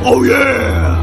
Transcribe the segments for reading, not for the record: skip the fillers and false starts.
Oh yeah!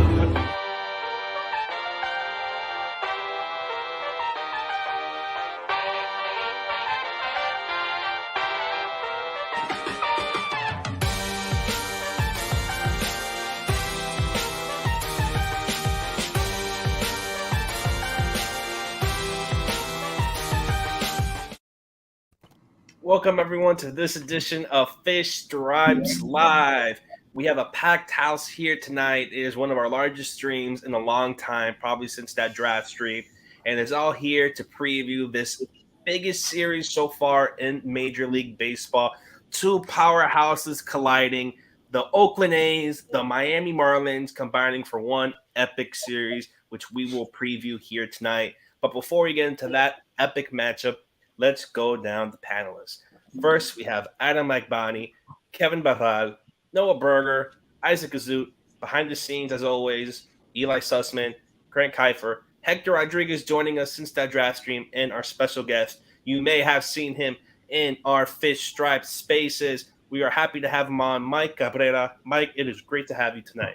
Welcome everyone to this edition of Fish Stripes Live. We have a packed house here tonight. It is one of our largest streams in a long time, probably since that draft stream, and it's all here to preview this biggest series so far in Major League Baseball. Two powerhouses colliding, the Oakland A's, the Miami Marlins combining for one epic series, which we will preview here tonight. But before we get into that epic matchup, let's go down the panelists. First, we have Adam Magbani, Kevin Barral, Noah Berger, Isaac Azut. Behind the scenes, as always, Eli Sussman, Grant Kiefer, Hector Rodriguez joining us since that draft stream, and our special guest. You may have seen him in our Fish Stripes spaces. We are happy to have him on, Mike Cabrera. Mike, it is great to have you tonight.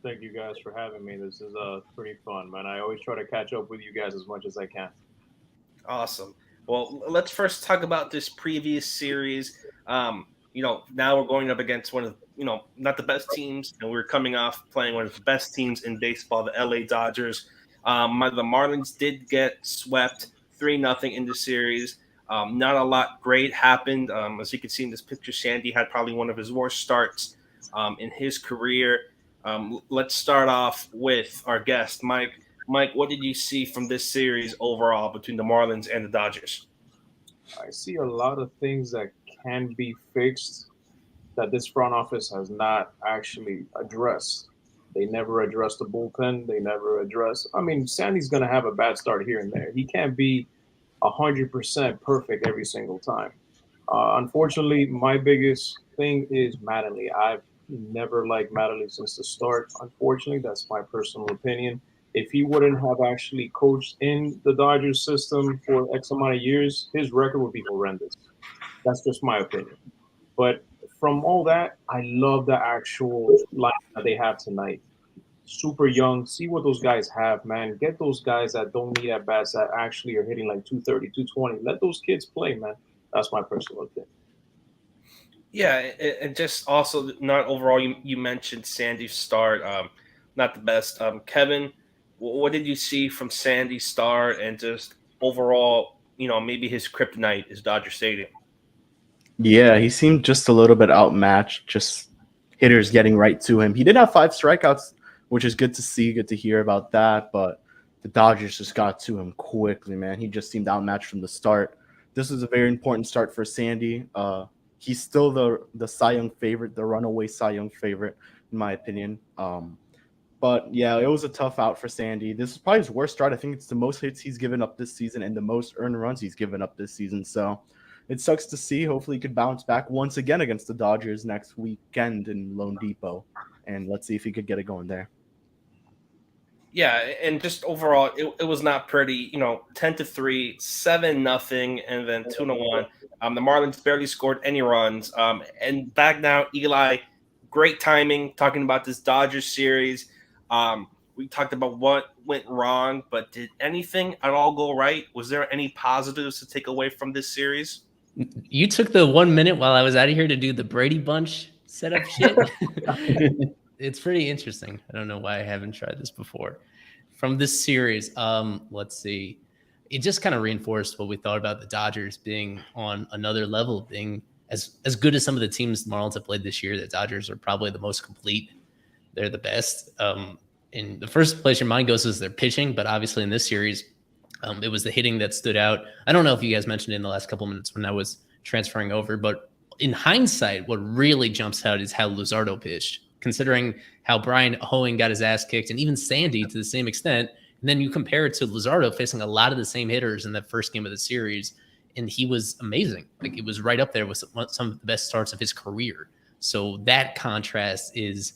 Thank you guys for having me. This is pretty fun, man. I always try to catch up with you guys as much as I can. Awesome. Well, let's first talk about this previous series. Now we're going up against one of, not the best teams, and we're coming off playing one of the best teams in baseball, the LA Dodgers. The Marlins did get swept 3-0 in the series. Not a lot great happened. As you can see in this picture, Sandy had probably one of his worst starts in his career. Let's start off with our guest, Mike. Mike, what did you see from this series overall between the Marlins and the Dodgers? I see a lot of things that can be fixed that this front office has not actually addressed. They never addressed the bullpen. They never addressed. I mean, Sandy's going to have a bad start here and there. He can't be 100% perfect every single time. Unfortunately, my biggest thing is Mattingly. I've never liked Mattingly since the start. Unfortunately, that's my personal opinion. If he wouldn't have actually coached in the Dodgers system for X amount of years, his record would be horrendous. That's just my opinion. But from all that, I love the actual line that they have tonight. Super young. See what those guys have, man. Get those guys that don't need at bats that actually are hitting like 230, 220. Let those kids play, man. That's my personal opinion. Yeah, and just also not overall. You mentioned Sandy's start, not the best. Kevin, what did you see from Sandy's start and just overall? Maybe his kryptonite is Dodger Stadium. Yeah, he seemed just a little bit outmatched. Just hitters getting right to him. He did have 5 strikeouts, which is good to see. Good to hear about that. But the Dodgers just got to him quickly, man. He just seemed outmatched from the start. This was a very important start for Sandy. He's still the Cy Young favorite, the runaway Cy Young favorite, in my opinion. But yeah, it was a tough out for Sandy. This is probably his worst start. I think it's the most hits he's given up this season and the most earned runs he's given up this season. So it sucks to see. Hopefully he could bounce back once again against the Dodgers next weekend in Lone Depot. And let's see if he could get it going there. Yeah, and just overall, it was not pretty. 10-3, 7-0, and then 2-1. The Marlins barely scored any runs. And back now, Eli, great timing. Talking about this Dodgers series, we talked about what went wrong, but did anything at all go right? Was there any positives to take away from this series? You took the 1 minute while I was out of here to do the Brady Bunch setup shit. It's pretty interesting. I don't know why I haven't tried this before. From this series, let's see. It just kind of reinforced what we thought about the Dodgers being on another level, being as good as some of the teams the Marlins have played this year. The Dodgers are probably the most complete. They're the best. In the first place your mind goes is their pitching, but obviously in this series, it was the hitting that stood out. I don't know if you guys mentioned it in the last couple of minutes when I was transferring over, but in hindsight, what really jumps out is how Luzardo pitched, considering how Brian Hoeing got his ass kicked and even Sandy to the same extent. And then you compare it to Luzardo facing a lot of the same hitters in that first game of the series, and he was amazing. Like, it was right up there with some of the best starts of his career. So that contrast is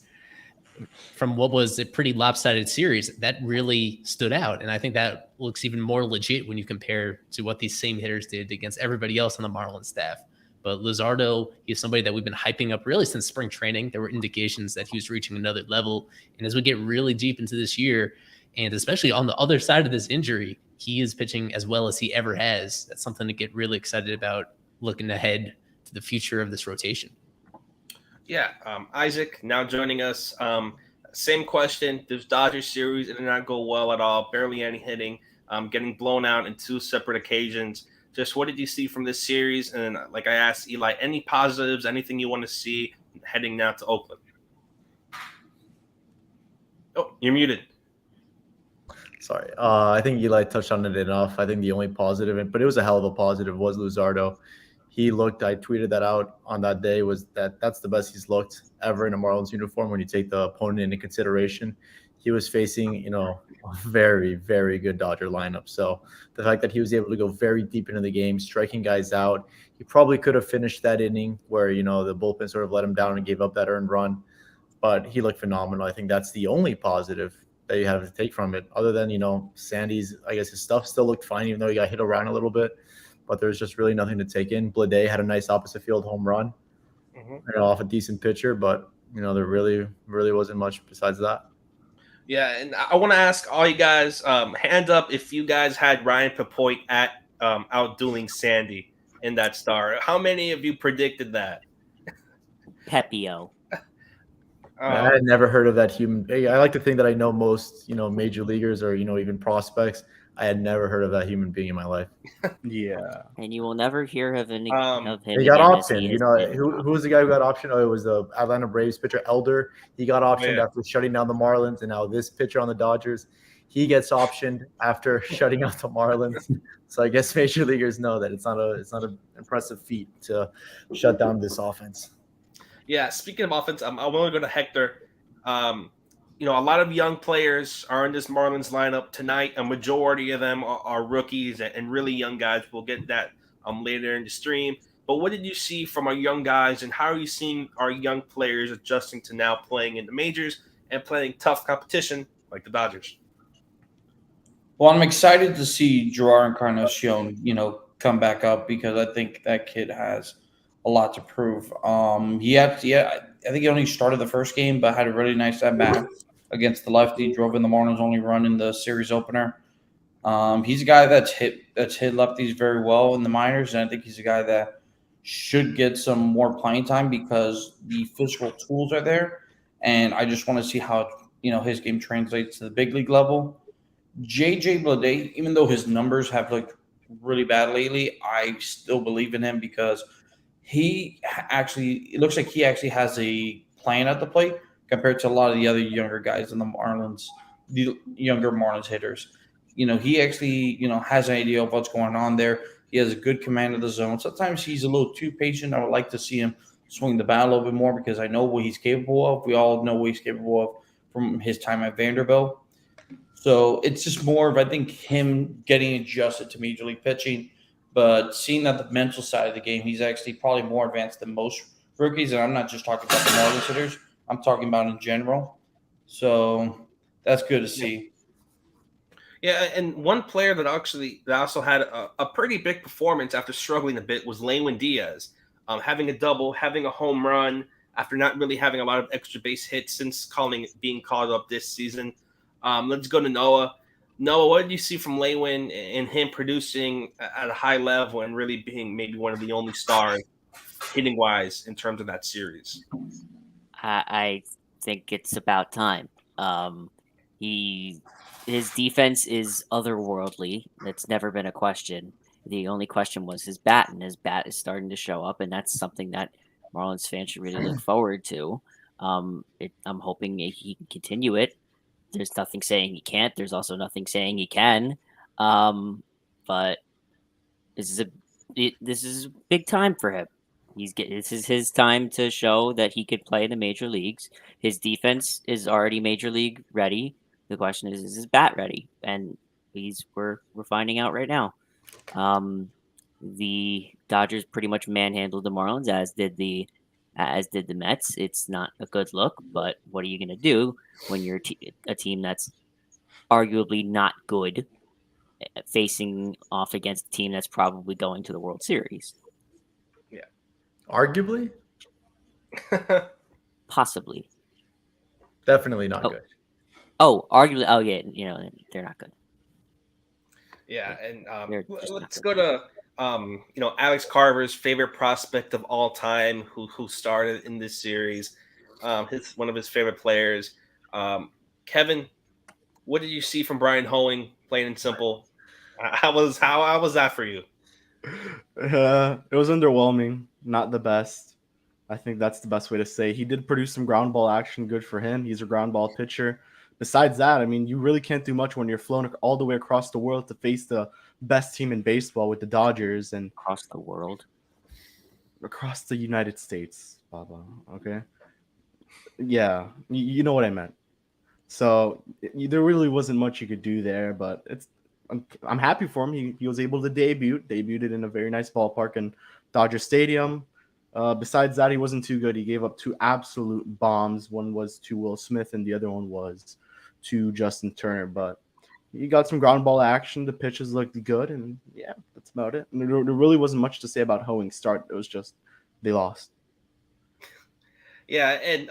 from what was a pretty lopsided series that really stood out. And I think that looks even more legit when you compare to what these same hitters did against everybody else on the Marlins staff. But Luzardo is somebody that we've been hyping up really since spring training. There were indications that he was reaching another level. And as we get really deep into this year, and especially on the other side of this injury, he is pitching as well as he ever has. That's something to get really excited about looking ahead to the future of this rotation. Yeah, Isaac now joining us. Same question. This Dodgers series did not go well at all. Barely any hitting. Getting blown out in 2 separate occasions. Just what did you see from this series? And like I asked Eli, any positives, anything you want to see heading now to Oakland? Oh, you're muted. Sorry. I think Eli touched on it enough. I think the only positive, but it was a hell of a positive, was Luzardo. He looked, I tweeted that out on that day, was that's the best he's looked ever in a Marlins uniform when you take the opponent into consideration. He was facing, a very, very good Dodger lineup. So the fact that he was able to go very deep into the game, striking guys out, he probably could have finished that inning where, the bullpen sort of let him down and gave up that earned run. But he looked phenomenal. I think that's the only positive that you have to take from it. Other than, Sandy's, I guess his stuff still looked fine, even though he got hit around a little bit. But there's just really nothing to take in. Blade had a nice opposite field home run, off a decent pitcher, but there really wasn't much besides that. Yeah, and I want to ask all you guys, hand up if you guys had Ryan Papoy at outdoing Sandy in that star. How many of you predicted that? Pepio. I had never heard of that human. I like to think that I know most, major leaguers or, even prospects. I had never heard of that human being in my life. Yeah. And you will never hear of him. He got again, optioned. Who was the guy who got optioned? Oh, it was the Atlanta Braves pitcher Elder. He got optioned after shutting down the Marlins, and now this pitcher on the Dodgers, he gets optioned after shutting out the Marlins. So I guess major leaguers know that it's not an impressive feat to shut down this offense. Yeah, speaking of offense, I want to go to Hector. A lot of young players are in this Marlins lineup tonight. A majority of them are rookies and really young guys. We'll get that later in the stream. But what did you see from our young guys, and how are you seeing our young players adjusting to now playing in the majors and playing tough competition like the Dodgers? Well, I'm excited to see Gerard Encarnacion, come back up, because I think that kid has a lot to prove. I think he only started the first game, but had a really nice at-bat against the lefty, drove in the Marlins' only run in the series opener. He's a guy that's hit lefties very well in the minors, and I think he's a guy that should get some more playing time because the physical tools are there, and I just want to see how his game translates to the big league level. JJ Bleday, even though his numbers have looked really bad lately, I still believe in him because it looks like he actually has a plan at the plate compared to a lot of the other younger guys in the Marlins, the younger Marlins hitters. He actually, has an idea of what's going on there. He has a good command of the zone. Sometimes he's a little too patient. I would like to see him swing the bat a little bit more because I know what he's capable of. We all know what he's capable of from his time at Vanderbilt. So it's just more of, I think, him getting adjusted to major league pitching. But seeing that the mental side of the game, he's actually probably more advanced than most rookies. And I'm not just talking about the Marlins hitters. I'm talking about in general. So that's good to see. Yeah, and one player that also had a pretty big performance after struggling a bit was Lewin Diaz, having a double, having a home run after not really having a lot of extra base hits since being called up this season. Let's go to Noah. Noah, what did you see from Lewin and him producing at a high level and really being maybe one of the only stars hitting wise in terms of that series? I think it's about time. His defense is otherworldly. That's never been a question. The only question was his bat, and his bat is starting to show up, and that's something that Marlins fans should really look forward to. I'm hoping he can continue it. There's nothing saying he can't. There's also nothing saying he can. But this is big time for him. This is his time to show that he could play in the major leagues. His defense is already major league ready. The question is his bat ready? And we're finding out right now. The Dodgers pretty much manhandled the Marlins, as did the Mets. It's not a good look, but what are you going to do when you're a team that's arguably not good, facing off against a team that's probably going to the World Series? Yeah. Arguably, Possibly. definitely not Oh. good. Oh, arguably. Oh, yeah. They're not good. Yeah, and They're just not let's good. go to Alex Carver's favorite prospect of all time, who started in this series, his one of his favorite players. Kevin, what did you see from Brian Hoeing? Plain and simple, how was that for you? It was underwhelming, not the best. I think that's the best way to say. He did produce some ground ball action, good for him. He's a ground ball pitcher. Besides that, I mean, you really can't do much when you're flown all the way across the world to face the best team in baseball with the Dodgers and Across the world. across the United States, Baba. Okay, yeah, you know what I meant. So there really wasn't much you could do there, but I'm happy for him. He was able to debuted in a very nice ballpark in Dodger Stadium. Besides that, he wasn't too good. He gave up two absolute bombs. One was to Will Smith, and the other one was to Justin Turner. But he got some ground ball action. The pitches looked good, and yeah, that's about it. And there really wasn't much to say about Hoeing's start. It was just they lost. Yeah, and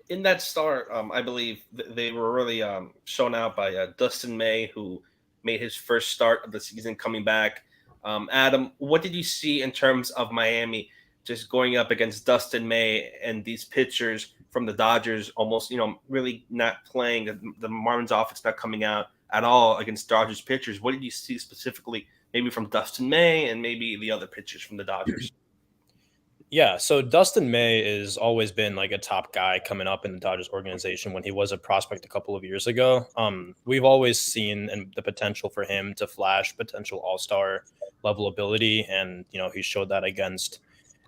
in that start, I believe they were really shown out by Dustin May, who made his first start of the season coming back. Adam, what did you see in terms of Miami just going up against Dustin May and these pitchers from the Dodgers, almost really not playing, the Marlins offense not coming out at all against Dodgers pitchers? What did you see specifically, maybe from Dustin May and maybe the other pitchers from the Dodgers? Yeah, so Dustin May has always been like a top guy coming up in the Dodgers organization when he was a prospect a couple of years ago. We've always seen the potential for him to flash potential all-star level ability, and he showed that against.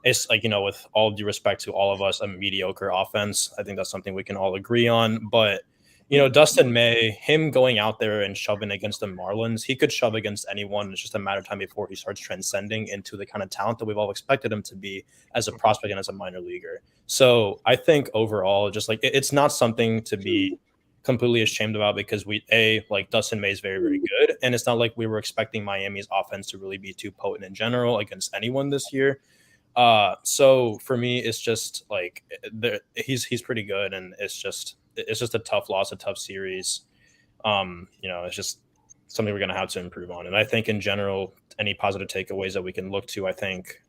It's like with all due respect to all of us, a mediocre offense. I think that's something we can all agree on, but. Dustin May, him going out there and shoving against the Marlins, he could shove against anyone. It's just a matter of time before he starts transcending into the kind of talent that we've all expected him to be as a prospect and as a minor leaguer. So I think overall, just like it's not something to be completely ashamed about because Dustin May is very, very good. And it's not like we were expecting Miami's offense to really be too potent in general against anyone this year. So for me, it's just like he's pretty good, and it's just a tough loss, a tough series. It's just something we're gonna have to improve on. And I think in general, any positive takeaways that we can look to, I think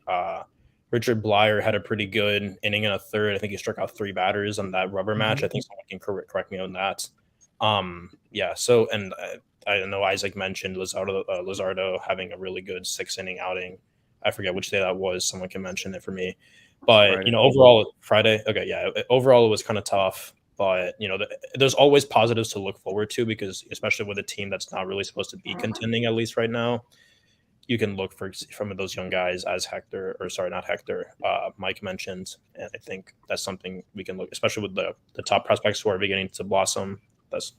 Richard Blyer had a pretty good inning in a third. I think he struck out 3 batters on that rubber match. I think someone can correct me on that. Yeah. So, and I know Isaac mentioned Luzardo having a really good 6-inning outing. I forget which day that was. Someone can mention it for me. But, Friday. Overall, Friday. Okay. Yeah. Overall, it was kind of tough. But, there's always positives to look forward to because, especially with a team that's not really supposed to be contending, at least right now, you can look for some of those young guys as Mike mentioned. And I think that's something we can look, especially with the top prospects who are beginning to blossom. That's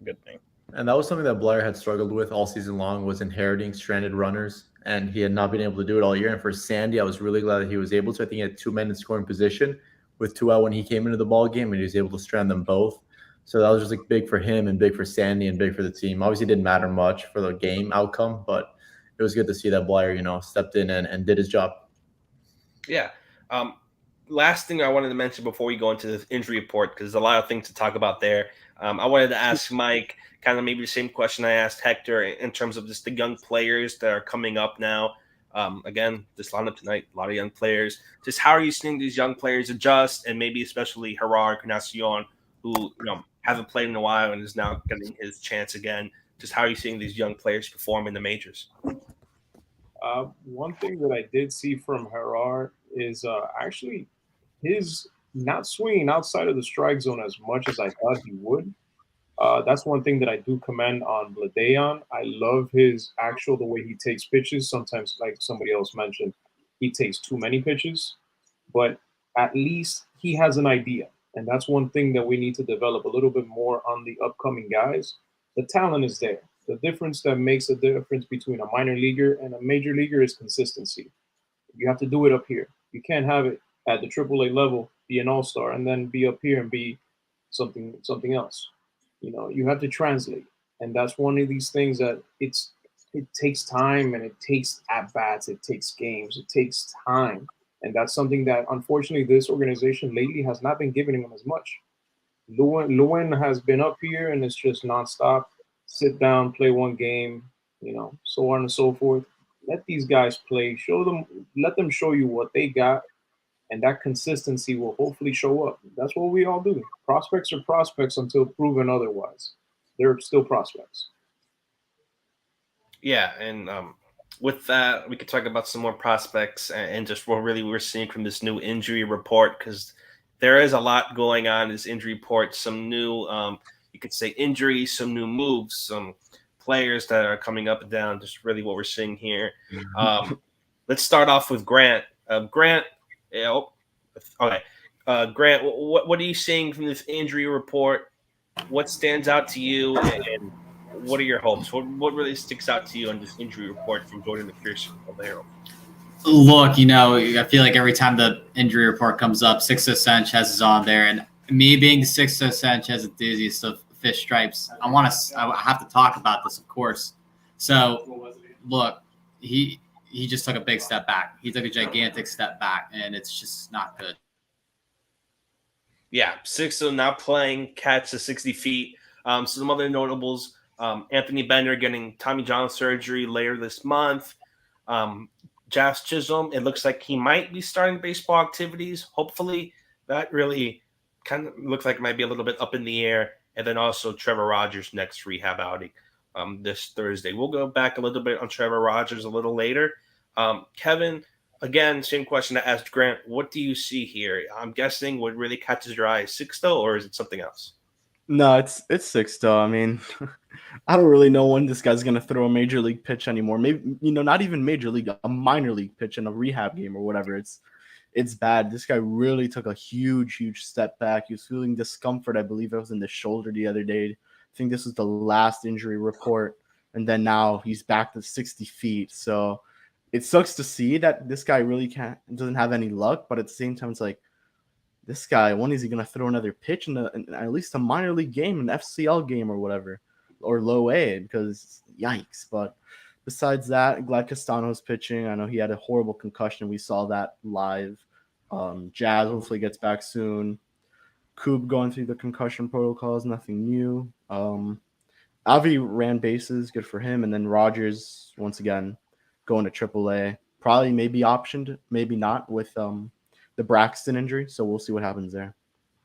a good thing. And that was something that Blair had struggled with all season long, was inheriting stranded runners, and he had not been able to do it all year. And for Sandy, I was really glad that he was able to. I think he had 2 men in scoring position with 2 out when he came into the ball game, and he was able to strand them both. So that was just like big for him and big for Sandy and big for the team. Obviously, it didn't matter much for the game outcome, but it was good to see that Blair, stepped in and did his job. Yeah. Last thing I wanted to mention before we go into the injury report, because there's a lot of things to talk about there. I wanted to ask Mike kind of maybe the same question I asked Hector in terms of just the young players that are coming up now. Again, this lineup tonight, a lot of young players. Just how are you seeing these young players adjust, and maybe especially Gerard Encarnacion, who haven't played in a while and is now getting his chance again. Just how are you seeing these young players perform in the majors? One thing that I did see from Gerard is actually his not swinging outside of the strike zone as much as I thought he would. That's one thing that I do commend on Vladeon. I love the way he takes pitches. Sometimes, like somebody else mentioned, he takes too many pitches, but at least he has an idea. And that's one thing that we need to develop a little bit more on the upcoming guys. The talent is there. The difference that makes a difference between a minor leaguer and a major leaguer is consistency. You have to do it up here. You can't have it at the AAA level, be an all-star, and then be up here and be something else. You have to translate. And that's one of these things that it takes time, and it takes at-bats, it takes games, it takes time. And that's something that, unfortunately, this organization lately has not been giving him as much. Lewin has been up here, and it's just nonstop. Sit down, play one game, so on and so forth. Let these guys play. Let them show you what they got, and that consistency will hopefully show up. That's what we all do. Prospects are prospects until proven otherwise. They're still prospects. Yeah, and with that, we could talk about some more prospects and just what really we're seeing from this new injury report, because there is a lot going on in this injury report. Some new, you could say, injuries, some new moves, some players that are coming up and down. Just really what we're seeing here. Let's start off with Grant. Grant, okay. Grant, what are you seeing from this injury report? What stands out to you, and what are your hopes? What really sticks out to you on this injury report from Jordan McPherson of the Herald? Look, I feel like every time the injury report comes up, Sixto Sanchez is on there, and me being Sixto Sanchez enthusiast of fish stripes, I have to talk about this, of course. So, look, he just took a big step back. He took a gigantic step back, and it's just not good. Yeah, Sixto now playing catch to 60 feet. Some other notables: Anthony Bender getting Tommy John surgery later this month. Jas Chisholm, it looks like he might be starting baseball activities. Hopefully, that really kind of looks like it might be a little bit up in the air. And then also Trevor Rogers' next rehab outing this Thursday. We'll go back a little bit on Trevor Rogers a little later. Kevin, again, same question I asked Grant. What do you see here? I'm guessing what really catches your eye is Sixto, or is it something else? No, it's Sixto. I mean, I don't really know when this guy's gonna throw a major league pitch anymore. Maybe not even major league, a minor league pitch in a rehab game or whatever. It's bad. This guy really took a huge step back. He was feeling discomfort. I believe it was in the shoulder the other day. I think this was the last injury report, and then now he's back to 60 feet. So it sucks to see that this guy really doesn't have any luck. But at the same time, it's like, this guy, when is he going to throw another pitch in at least a minor league game, an FCL game or whatever, or low A, because yikes. But besides that, glad Castano's pitching. I know he had a horrible concussion. We saw that live. Jazz hopefully gets back soon. Coop going through the concussion protocols, nothing new. Avi ran bases, good for him. And then Rogers, once again, going to AAA. Probably maybe optioned, maybe not with the Braxton injury. So we'll see what happens there.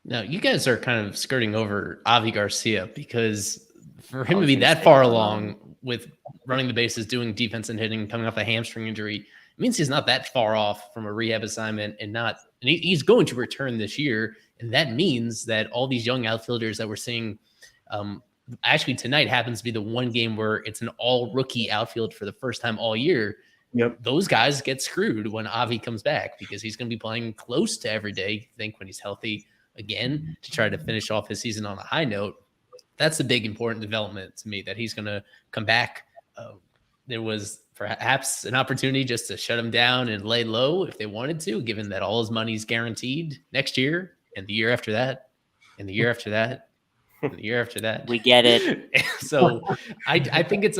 Now, you guys are kind of skirting over Avi Garcia, because for him to be that far along with running the bases, doing defense and hitting, coming off a hamstring injury, it means he's not that far off from a rehab assignment, and he's going to return this year. And that means that all these young outfielders that we're seeing, actually tonight happens to be the one game where it's an all rookie outfield for the first time all year. Yep. Those guys get screwed when Avi comes back, because he's going to be playing close to every day, I think, when he's healthy again, to try to finish off his season on a high note. That's a big, important development to me, that he's going to come back. There was perhaps an opportunity just to shut him down and lay low if they wanted to, given that all his money's guaranteed next year and the year after that and the year after that and the year after that. We get it. So I think it's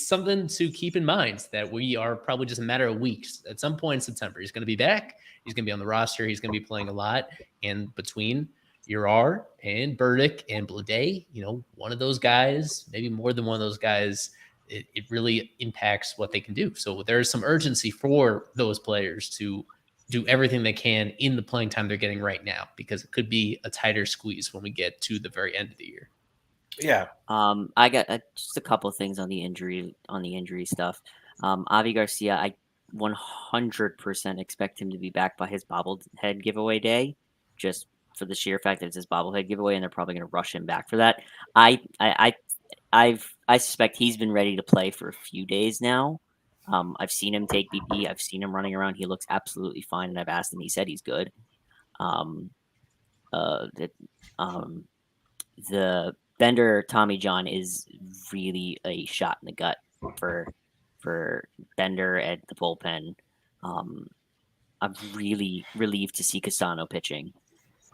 something to keep in mind, that we are probably just a matter of weeks. At some point in September, he's going to be back. He's going to be on the roster. He's going to be playing a lot. And between Urar and Burdick and Blade, one of those guys, maybe more than one of those guys, it really impacts what they can do. So there's some urgency for those players to do everything they can in the playing time they're getting right now, because it could be a tighter squeeze when we get to the very end of the year. Yeah. I got just a couple of things on the injury stuff. Avi Garcia, I 100% expect him to be back by his bobblehead giveaway day, just for the sheer fact that it's his bobblehead giveaway, and they're probably going to rush him back for that. I suspect he's been ready to play for a few days now. I've seen him take BP. I've seen him running around. He looks absolutely fine, and I've asked him. He said he's good. The Bender Tommy John is really a shot in the gut for Bender at the bullpen. I'm really relieved to see Castano pitching.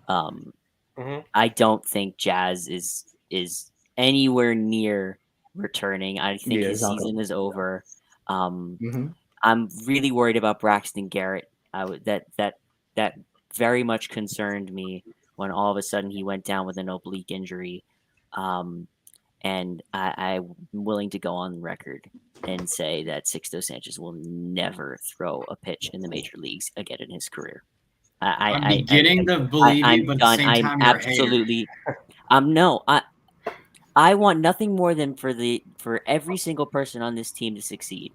I don't think Jazz is anywhere near returning. I think his season is over. I'm really worried about Braxton Garrett. that very much concerned me when all of a sudden he went down with an oblique injury. And I'm willing to go on record and say that Sixto Sanchez will never throw a pitch in the major leagues again in his career. I'm beginning to believe you, but at the same time, you're absolutely. No, I want nothing more than for every single person on this team to succeed.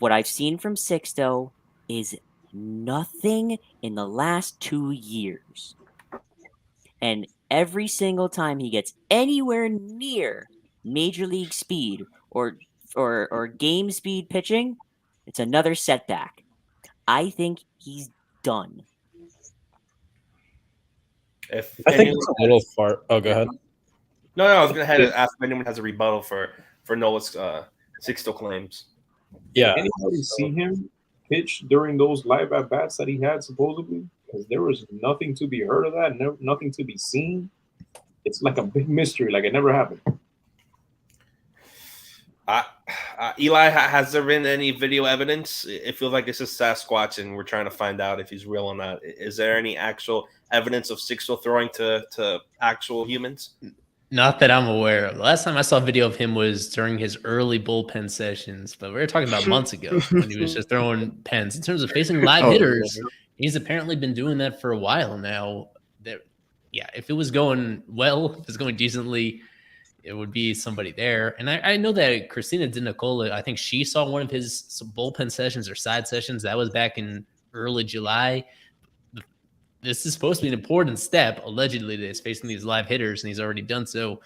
What I've seen from Sixto is nothing in the last 2 years. And every single time he gets anywhere near major league speed or game speed pitching, it's another setback. I think he's done. I think it's a little far. Oh, go ahead. No, I was going to ask if anyone has a rebuttal for Noah's Sixto claims. Yeah. Did anybody see him pitch during those live at bats that he had supposedly? Because there was nothing to be heard of that, nothing to be seen. It's like a big mystery, like it never happened. Eli, has there been any video evidence? It feels like this is Sasquatch, and we're trying to find out if he's real or not. Is there any actual evidence of Sixto throwing to actual humans? Not that I'm aware of. The last time I saw a video of him was during his early bullpen sessions, but we were talking about months ago when he was just throwing pens. In terms of facing live hitters, he's apparently been doing that for a while now. If it was going well, if it's going decently, it would be somebody there. And I know that Christina Di Nicola, I think she saw one of his bullpen sessions or side sessions. That was back in early July. This is supposed to be an important step, allegedly, that he's facing these live hitters, and he's already done so.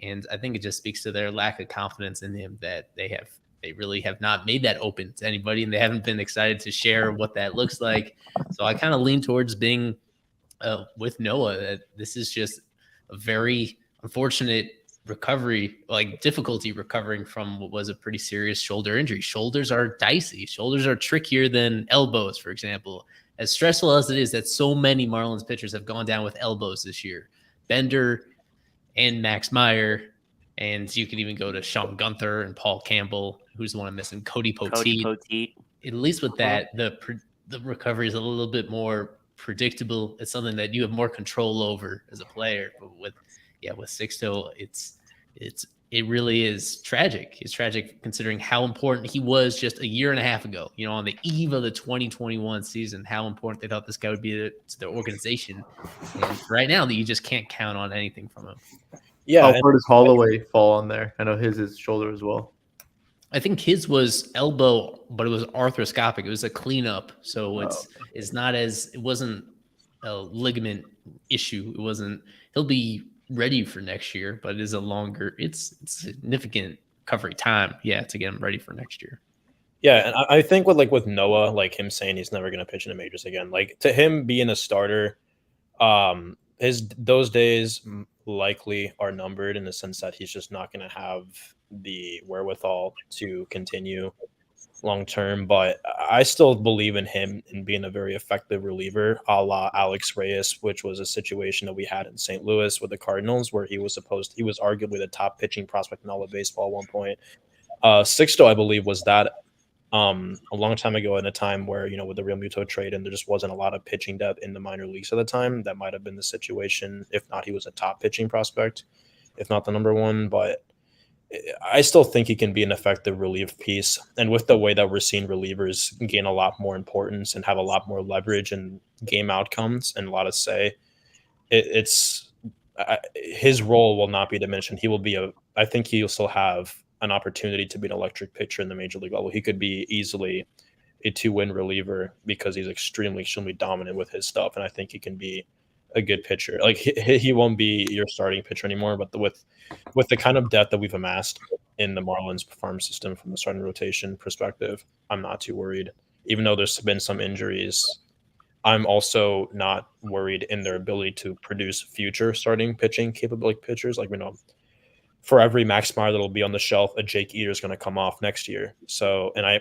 And I think it just speaks to their lack of confidence in him that they really have not made that open to anybody, and they haven't been excited to share what that looks like. So I kind of lean towards being with Noah that this is just a very unfortunate recovery, like difficulty recovering from what was a pretty serious shoulder injury. Shoulders are dicey. Shoulders are trickier than elbows, for example. As stressful as it is that so many Marlins pitchers have gone down with elbows this year, Bender and Max Meyer, and you can even go to Sean Gunther and Paul Campbell, who's the one I'm missing, Cody Poteet. At least with that, the recovery is a little bit more predictable. It's something that you have more control over as a player. But with Sixto, it really is tragic. It's tragic considering how important he was just a year and a half ago, on the eve of the 2021 season, how important they thought this guy would be to their organization. And right now that you just can't count on anything from him. Yeah. How far does Holloway fall on there? I know his is shoulder as well. I think his was elbow, but it was arthroscopic. It was a cleanup. So it wasn't a ligament issue. He'll be ready for next year, but it's significant recovery time, to get him ready for next year. Yeah, and I think with Noah, like him saying he's never going to pitch in the majors again, like to him being a starter, those days likely are numbered in the sense that he's just not going to have the wherewithal to continue long term. But I still believe in him in being a very effective reliever, a la Alex Reyes, which was a situation that we had in St. Louis with the Cardinals, where he was arguably the top pitching prospect in all of baseball at one point. Sixto, I believe, was that a long time ago, in a time where, with the Real Muto trade, and there just wasn't a lot of pitching depth in the minor leagues at the time. That might have been the situation. If not, he was a top pitching prospect, if not the number one. But I still think he can be an effective relief piece. And with the way that we're seeing relievers gain a lot more importance and have a lot more leverage in game outcomes and a lot of say, his role will not be diminished. And I think he'll still have an opportunity to be an electric pitcher in the major league level. He could be easily a 2-win reliever because he's extremely dominant with his stuff. And I think he can be a good pitcher. Like he won't be your starting pitcher anymore, but with the kind of depth that we've amassed in the Marlins farm system from the starting rotation perspective, I'm not too worried. Even though there's been some injuries, I'm also not worried in their ability to produce future starting pitching capable pitchers. Like, for every Max Meyer that'll be on the shelf, a Jake Eater is going to come off next year. So, and I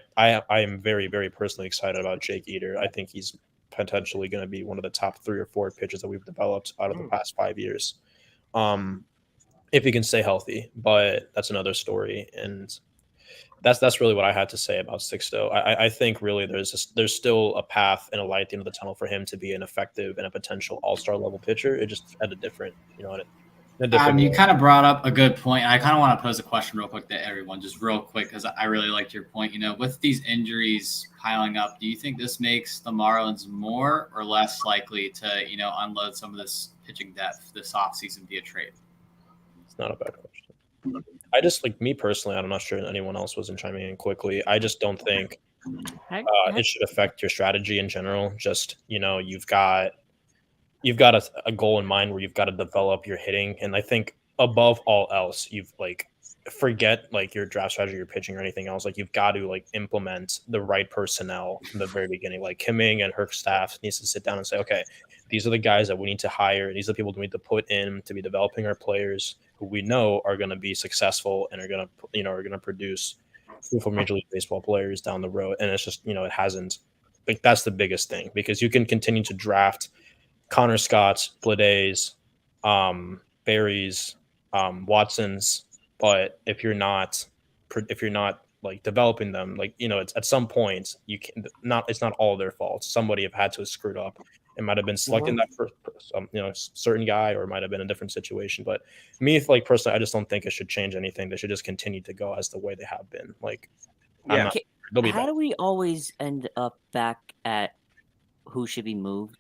am very, very personally excited about Jake Eater. I think he's potentially going to be one of the top 3 or 4 pitchers that we've developed out of the past 5 years. If he can stay healthy, but that's another story. And that's really what I had to say about Sixto. I think really there's still a path and a light at the end of the tunnel for him to be an effective and a potential all-star level pitcher. It just at a different, in a different You way. kind of brought up a good point. I kind of want to pose a question real quick to everyone, just real quick, because I really liked your point. With these injuries piling up, do you think this makes the Marlins more or less likely to, unload some of this pitching depth this offseason via trade? It's not a bad question. I just me personally, I'm not sure anyone else wasn't chiming in quickly. I just don't think it should affect your strategy in general. Just, you've got a goal in mind where you've got to develop your hitting. And I think above all else, you've forget your draft strategy, your pitching or anything else. You've got to implement the right personnel from the very beginning. Kimming and her staff needs to sit down and say, okay, these are the guys that we need to hire. These are the people we need to put in to be developing our players who we know are going to be successful and are going to produce fruitful Major League Baseball players down the road. And it's just, it hasn't, that's the biggest thing, because you can continue to draft Connor Scott's, Blades, Barry's, Watson's, but if you're not developing them, it's at some point it's not all their fault. Somebody have had to have screwed up. It might have been selecting that first, certain guy, or it might have been a different situation. But me, personally, I just don't think it should change anything. They should just continue to go as the way they have been. How do we always end up back at who should be moved?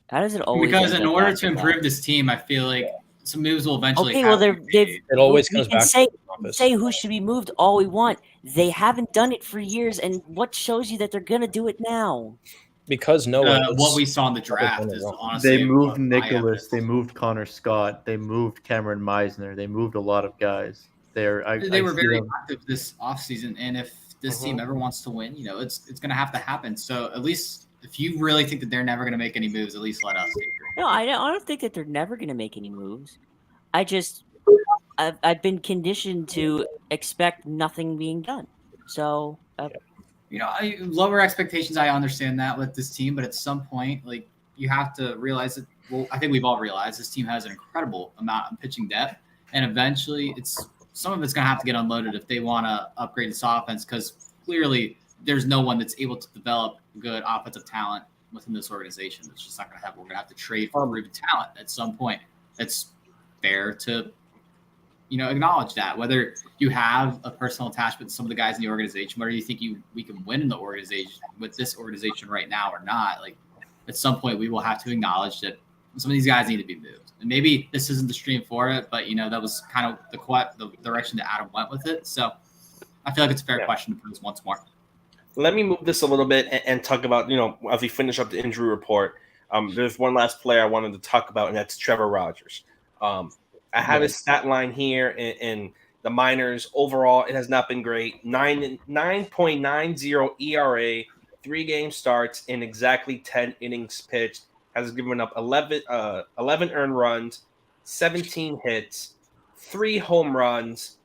How does it always? Because in order to improve this team, I feel like some moves will eventually. Okay, well, it always comes back. Say who should be moved all we want. They haven't done it for years, and what shows you that they're gonna do it now? Because what we saw in the draft is honestly they moved Nicholas, they moved Connor Scott, they moved Cameron Meisner, they moved a lot of guys. They were very active this offseason, and if this team ever wants to win, it's going to have to happen. So at least if you really think that they're never going to make any moves, at least let us take it. No, I don't think that they're never going to make any moves. I've been conditioned to expect nothing being done. So. Lower expectations. I understand that with this team, but at some point, you have to realize that. Well, I think we've all realized this team has an incredible amount of pitching depth, and eventually, some of it's going to have to get unloaded if they want to upgrade this offense. Because clearly, there's no one that's able to develop good offensive talent within this organization. It's just not going to happen. We're going to have to trade for proven talent at some point. It's fair to acknowledge that, whether you have a personal attachment to some of the guys in the organization, whether you think we can win in the organization with this organization right now or not, at some point we will have to acknowledge that some of these guys need to be moved. And maybe this isn't the stream for it, but that was kind of the direction that Adam went with it. So I feel like it's a fair question to pose once more. Let me move this a little bit and talk about, as we finish up the injury report, there's one last player I wanted to talk about, and that's Trevor Rogers. I have his stat line here in the minors. Overall, it has not been great. 9.90 ERA, 3 game starts in exactly 10 innings pitched. Has given up 11 earned runs, 17 hits, 3 home runs.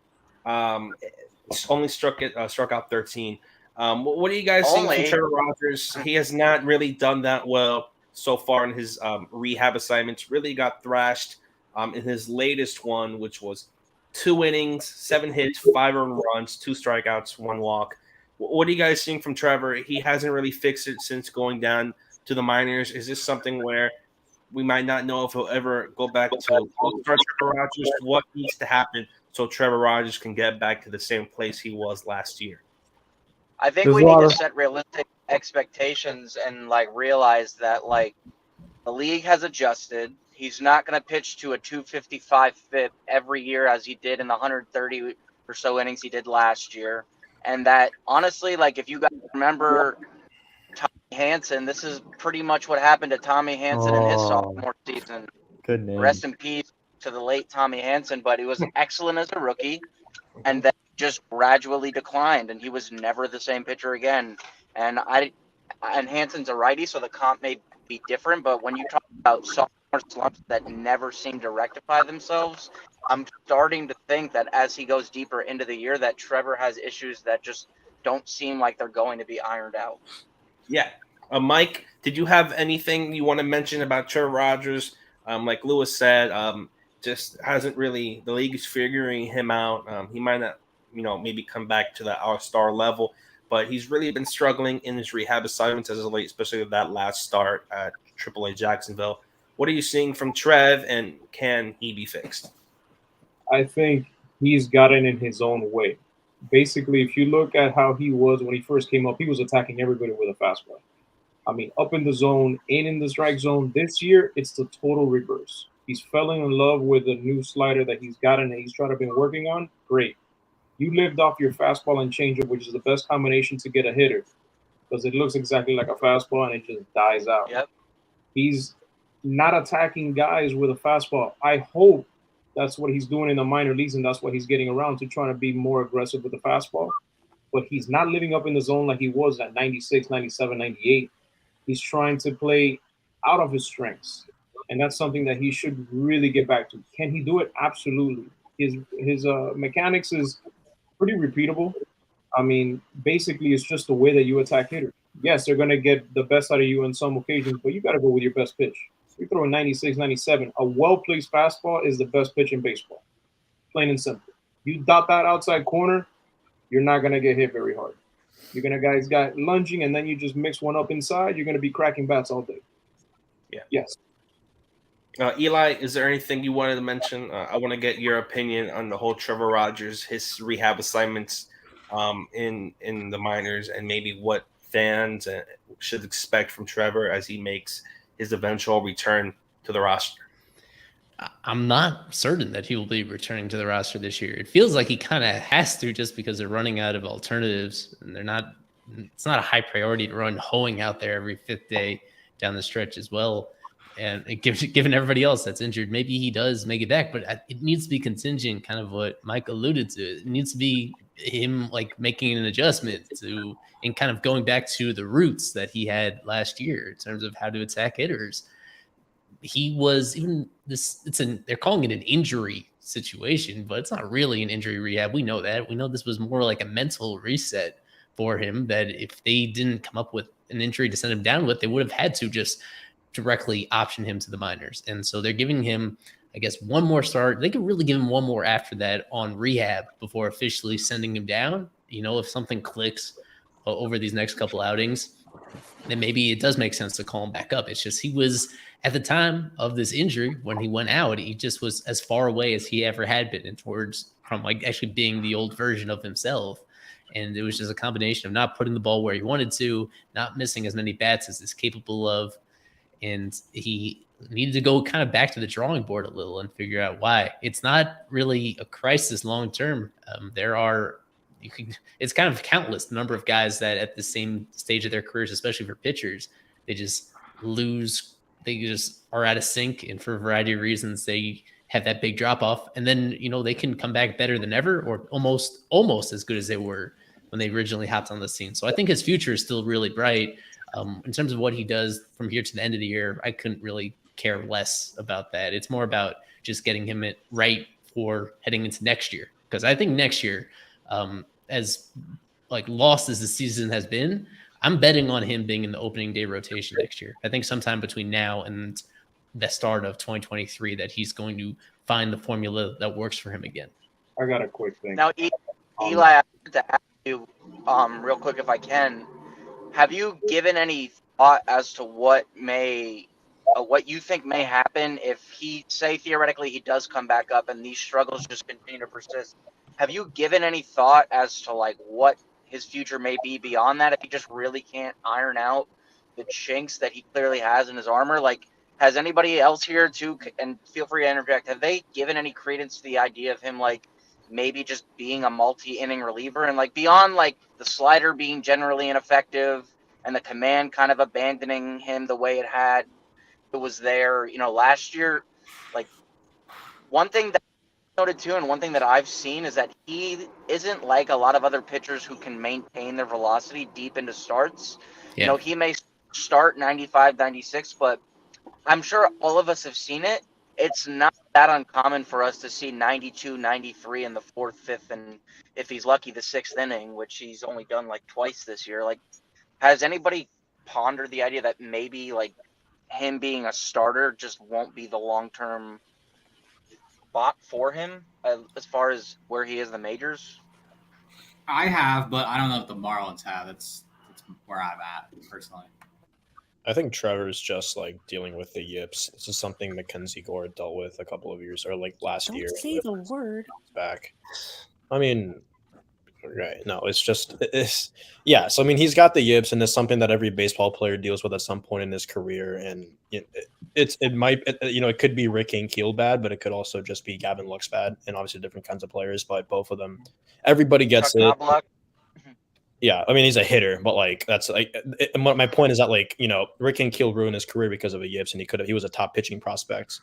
Only struck out 13. What do you guys think from Trevor Rogers? He has not really done that well so far in his rehab assignments. Really got thrashed. In his latest one, which was 2 innings, 7 hits, 5 earned runs, 2 strikeouts, 1 walk. What are you guys seeing from Trevor? He hasn't really fixed it since going down to the minors. Is this something where we might not know if he'll ever go back to All-Star Trevor Rogers? What needs to happen so Trevor Rogers can get back to the same place he was last year? I think we need to set realistic expectations and realize that the league has adjusted. He's not going to pitch to a 255 FIP every year as he did in the 130 or so innings he did last year. And that, honestly, if you guys remember Tommy Hanson, this is pretty much what happened to Tommy Hanson in his sophomore season. Good name. Rest in peace to the late Tommy Hanson, but he was excellent as a rookie and then just gradually declined, and he was never the same pitcher again. And Hanson's a righty, so the comp may be different, but when you talk about sophomore slumps that never seem to rectify themselves, I'm starting to think that as he goes deeper into the year, that Trevor has issues that just don't seem like they're going to be ironed out. Yeah. Mike, did you have anything you want to mention about Trevor Rogers? Like Lewis said, just hasn't really, the league is figuring him out. He might not maybe come back to the all-star level. But he's really been struggling in his rehab assignments as of late, especially with that last start at AAA Jacksonville. What are you seeing from Trev, and can he be fixed? I think he's gotten in his own way. Basically, if you look at how he was when he first came up, he was attacking everybody with a fastball. I mean, up in the zone, in the strike zone. This year, it's the total reverse. He's falling in love with the new slider that he's gotten and he's trying to been working on. Great. You lived off your fastball and changeup, which is the best combination to get a hitter because it looks exactly like a fastball and it just dies out. Yep. He's not attacking guys with a fastball. I hope that's what he's doing in the minor leagues and that's what he's getting around to trying to be more aggressive with the fastball. But he's not living up in the zone like he was at 96, 97, 98. He's trying to play out of his strengths. And that's something that he should really get back to. Can he do it? Absolutely. His mechanics is pretty repeatable. I mean, basically, it's just the way that you attack hitters. Yes, they're going to get the best out of you on some occasions, but you got to go with your best pitch. You throw a 96, 97. A well-placed fastball is the best pitch in baseball. Plain and simple. You dot that outside corner, you're not going to get hit very hard. You're going to guys got lunging, and then you just mix one up inside. You're going to be cracking bats all day. Yeah. Yes. Eli, is there anything you wanted to mention? I want to get your opinion on the whole Trevor Rogers, his rehab assignments in the minors, and maybe what fans should expect from Trevor as he makes his eventual return to the roster. I'm not certain that he will be returning to the roster this year. It feels like he kind of has to just because they're running out of alternatives, and it's not a high priority to run hoeing out there every fifth day down the stretch as well. And given everybody else that's injured, maybe he does make it back, but it needs to be contingent, kind of what Mike alluded to. It needs to be him like making an adjustment to and kind of going back to the roots that he had last year in terms of how to attack hitters. He was even this. They're calling it an injury situation, but it's not really an injury rehab. We know that. We know this was more like a mental reset for him. That if they didn't come up with an injury to send him down with, they would have had to just directly option him to the minors. And so they're giving him, I guess, one more start. They could really give him one more after that on rehab before officially sending him down. If something clicks over these next couple outings, then maybe it does make sense to call him back up. It's just he was, at the time of this injury, when he went out, he just was as far away as he ever had been from like actually being the old version of himself. And it was just a combination of not putting the ball where he wanted to, not missing as many bats as he's capable of. And he needed to go kind of back to the drawing board a little and figure out why. It's not really a crisis long term. It's kind of countless the number of guys that at the same stage of their careers, especially for pitchers, they just lose. They just are out of sync, and for a variety of reasons, they have that big drop off. And then they can come back better than ever, or almost as good as they were when they originally hopped on the scene. So I think his future is still really bright. In terms of what he does from here to the end of the year, I couldn't really care less about that. It's more about just getting him right for heading into next year. Because I think next year, as like lost as the season has been, I'm betting on him being in the opening day rotation next year. I think sometime between now and the start of 2023 that he's going to find the formula that works for him again. I got a quick thing. Now, Eli, I have to ask you real quick if I can. Have you given any thought as to what you think may happen if theoretically he does come back up and these struggles just continue to persist? Have you given any thought as to like what his future may be beyond that if he just really can't iron out the chinks that he clearly has in his armor? Like, has anybody else here too, and feel free to interject, have they given any credence to the idea of him like maybe just being a multi-inning reliever and like beyond like the slider being generally ineffective and the command kind of abandoning him the way it was there, last year? Like, one thing that I noted too, and one thing that I've seen is that he isn't like a lot of other pitchers who can maintain their velocity deep into starts. Yeah. He may start 95, 96, but I'm sure all of us have seen it. It's not that uncommon for us to see 92, 93 in the fourth, fifth, and if he's lucky, the sixth inning, which he's only done like twice this year. Like, has anybody pondered the idea that maybe like him being a starter just won't be the long-term spot for him as far as where he is in the majors? I have, but I don't know if the Marlins have. That's where I'm at personally. I think Trevor's just like dealing with the yips. This is something Mackenzie Gore dealt with a couple of years or like last Don't year. say the word. Back. I mean, right. No, it's yeah. So I mean, he's got the yips, and it's something that every baseball player deals with at some point in his career. And it could be Rick Ankiel bad, but it could also just be Gavin Lux bad, and obviously different kinds of players. But both of them, everybody gets Chuck it. Knobloch. Yeah, I mean he's a hitter, but like that's like my point is that like Rick Ankiel ruined his career because of a yips, and he was a top pitching prospect.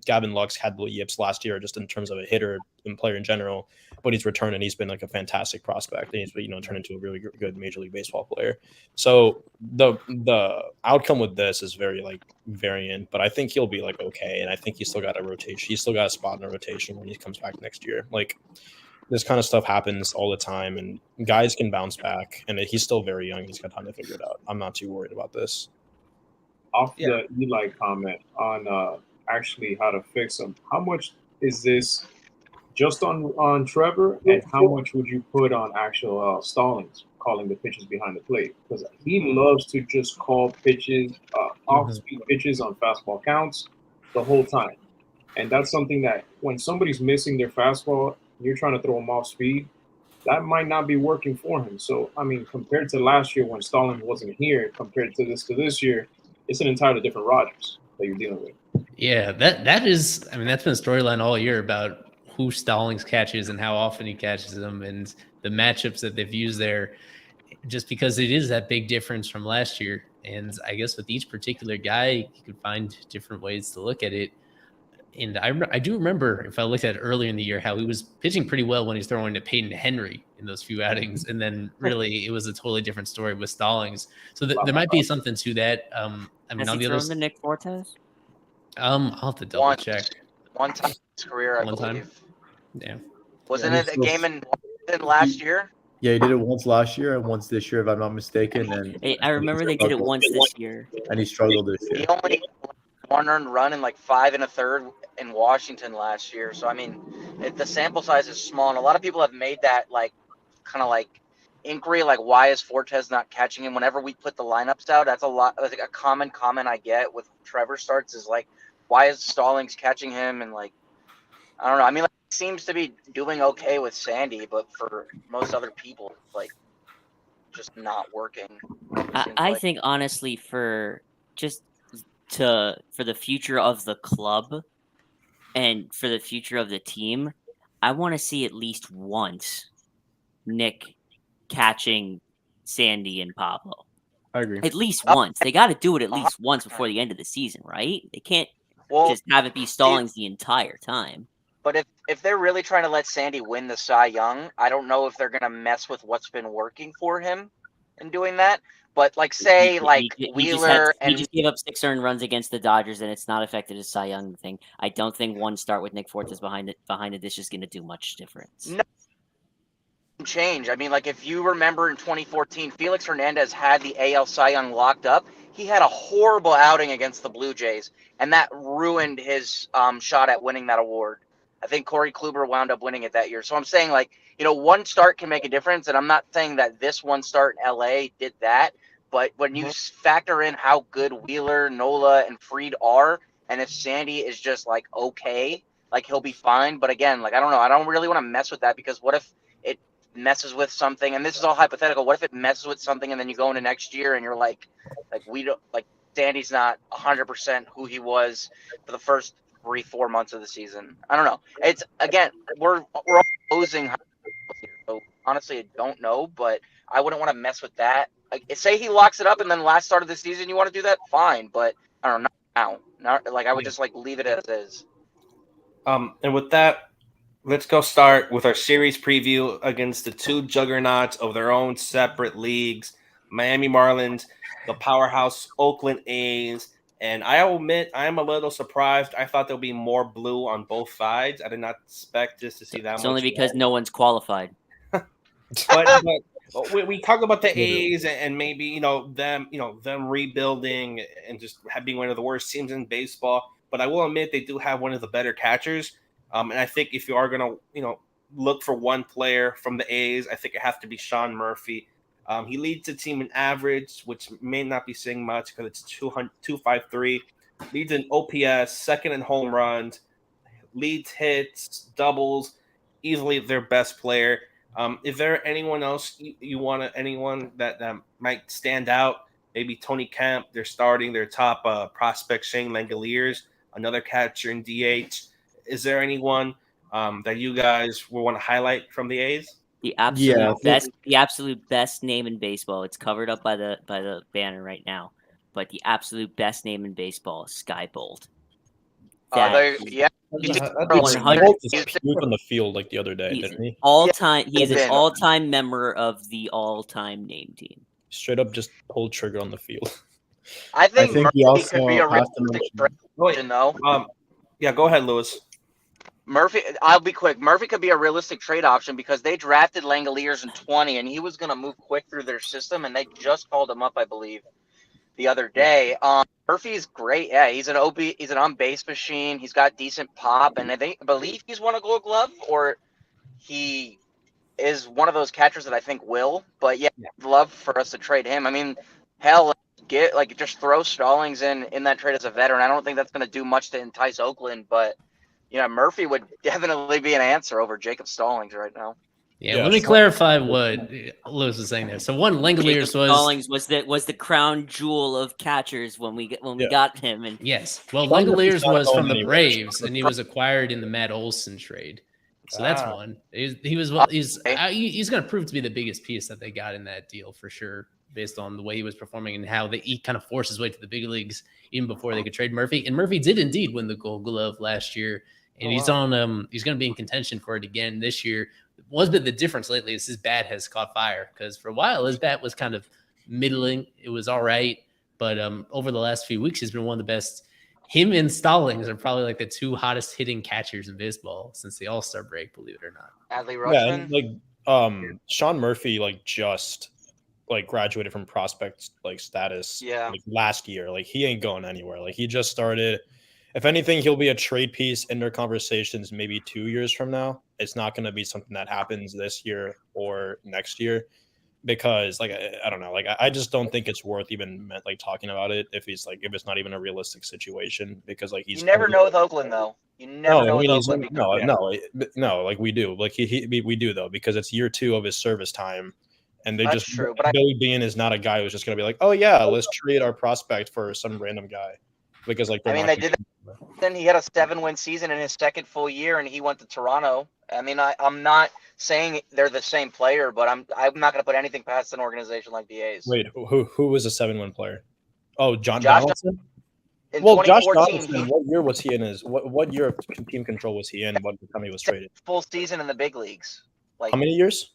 Gavin Lux had the yips last year, just in terms of a hitter and player in general, but he's returned and he's been like a fantastic prospect, and he's turned into a really good Major League Baseball player. So the outcome with this is very like variant, but I think he'll be like okay, and I think he's still got a rotation. He's still got a spot in a rotation when he comes back next year. Like this kind of stuff happens all the time, and guys can bounce back. And he's still very young; he's got time to figure it out. I'm not too worried about this. Off the Eli comment on actually how to fix him, how much is this just on Trevor, and how much would you put on actual Stallings calling the pitches behind the plate? Because he loves to just call pitches, off-speed pitches on fastball counts the whole time. And that's something that when somebody's missing their fastball, you're trying to throw them off speed, that might not be working for him. So, I mean, compared to last year when Stallings wasn't here, compared to this year, it's an entirely different Rodgers that you're dealing with. Yeah, that is. I mean, that's been a storyline all year about who Stallings catches and how often he catches them, and the matchups that they've used there. Just because it is that big difference from last year, and I guess with each particular guy, you could find different ways to look at it. And I do remember, if I looked at it earlier in the year, how he was pitching pretty well when he's throwing to Peyton Henry in those few outings. And then really it was a totally different story with Stallings. So there might be something to that. I mean, Has on he the thrown other to Nick Fortes? I'll have to double check. One time in his career, I One time? believe. Yeah. Wasn't it a game in Washington last year? Yeah, he did it once last year and once this year, if I'm not mistaken. And Hey, I remember they did it once this year. And he struggled this year. He only one earned run in like 5 1/3 in Washington last year. So I mean, the sample size is small, and a lot of people have made that like kind of like inquiry, like why is Fortes not catching him? Whenever we put the lineups out, that's a common comment I get with Trevor starts is like, why is Stallings catching him? And like, I don't know. I mean, like, he seems to be doing okay with Sandy, but for most other people, like, just not working. I think honestly, for the future of the club and for the future of the team, I want to see at least once Nick catching Sandy and Pablo. I agree. At least once. They got to do it at least once before the end of the season, right? They can't just have it be Stallings the entire time. But if they're really trying to let Sandy win the Cy Young, I don't know if they're going to mess with what's been working for him in doing that. But like say Wheeler he just gave up 6 earned runs against the Dodgers, and it's not affected his Cy Young thing. I don't think one start with Nick Fortes behind it is just going to do much difference. No change. I mean, like if you remember in 2014, Felix Hernandez had the AL Cy Young locked up. He had a horrible outing against the Blue Jays, and that ruined his shot at winning that award. I think Corey Kluber wound up winning it that year. So I'm saying, like, one start can make a difference, and I'm not saying that this one start in LA did that, but when you factor in how good Wheeler, Nola, and Fried are, and if Sandy is just, like, okay, like, he'll be fine. But again, like, I don't know. I don't really want to mess with that because what if it messes with something, and this is all hypothetical, what if it messes with something and then you go into next year and you're like we don't, like, Sandy's not 100% who he was for the first 3-4 months of the season. I don't know. It's again, we're all opposing here, so honestly, I don't know, but I wouldn't want to mess with that. Like, say he locks it up, and then last start of the season you want to do that, fine. But I don't know, not now. Not like I would just like leave it as is. And with that, let's go start with our series preview against the two juggernauts of their own separate leagues, Miami Marlins, the powerhouse Oakland A's. And I will admit, I am a little surprised. I thought there'll be more blue on both sides. I did not expect just to see that much. It's only because no one's qualified. But we talk about the A's and maybe them rebuilding and just being one of the worst teams in baseball. But I will admit they do have one of the better catchers. And I think if you are gonna look for one player from the A's, I think it has to be Sean Murphy. He leads the team in average, which may not be saying much because it's 253. Leads in OPS, second in home runs, leads hits, doubles, easily their best player. Is there anyone else you want anyone that might stand out? Maybe Tony Kemp, they're starting their top prospect, Shane Langoliers, another catcher in DH. Is there anyone that you guys will want to highlight from the A's? The absolute best name in baseball. It's covered up by the banner right now, but the absolute best name in baseball is Sky Bolt. Yeah. He He's was on the field like the other day, He's didn't he? all-time. He's he's an in. all-time member of the all-time name team. Straight up just pulled trigger on the field. I think you Murphy also could be a have to realistic mention. trade option, though. Yeah, go ahead, Lewis. Murphy, I'll be quick. Murphy could be a realistic trade option because they drafted Langoliers in 20, and he was going to move quick through their system, and they just called him up, I believe, the other day. Murphy's great. Yeah, he's an on-base machine. He's got decent pop, and I believe he's won a Gold Glove, or he is one of those catchers that I think will. But yeah, I'd love for us to trade him. I mean, hell, just throw Stallings in that trade as a veteran. I don't think that's going to do much to entice Oakland, but Murphy would definitely be an answer over Jacob Stallings right now. Yeah, let me clarify what Lewis was saying there. So Langoliers Stallings was the crown jewel of catchers when we got him. And yes, well, Langoliers was from the Braves, and he was acquired in the Matt Olson trade. So that's one. He's going to prove to be the biggest piece that they got in that deal for sure, based on the way he was performing and how he kind of forced his way to the big leagues even before they could trade Murphy. And Murphy did indeed win the Gold Glove last year, and he's going to be in contention for it again this year. What's been the difference lately is his bat has caught fire, because for a while his bat was kind of middling. It was all right, but over the last few weeks he's been one of the best. Him and Stallings are probably like the two hottest hitting catchers in baseball since the All-Star break, believe it or not. Adley Rutschman. Yeah, and Sean Murphy just graduated from prospect status last year. He ain't going anywhere. He just started. If anything, he'll be a trade piece in their conversations maybe 2 years from now. It's not going to be something that happens this year or next year, because I don't know. I just don't think it's worth even talking about it if it's not even a realistic situation, because you never know with Oakland though. You never know with Oakland. No, we do. We do though, because it's year 2 of his service time. And they That's just true, but Billy Bean is not a guy who's just going to be like, oh yeah, let's trade our prospect for some random guy, because they did. Then he had a 7-win season in his second full year, and he went to Toronto. I mean, I'm not saying they're the same player, but I'm not going to put anything past an organization like the A's. Wait, who was a 7-win player? Oh, Josh Donaldson. Josh Donaldson. What year was he in his? What year of team control was he in? What time he was traded? Full season in the big leagues. How many years?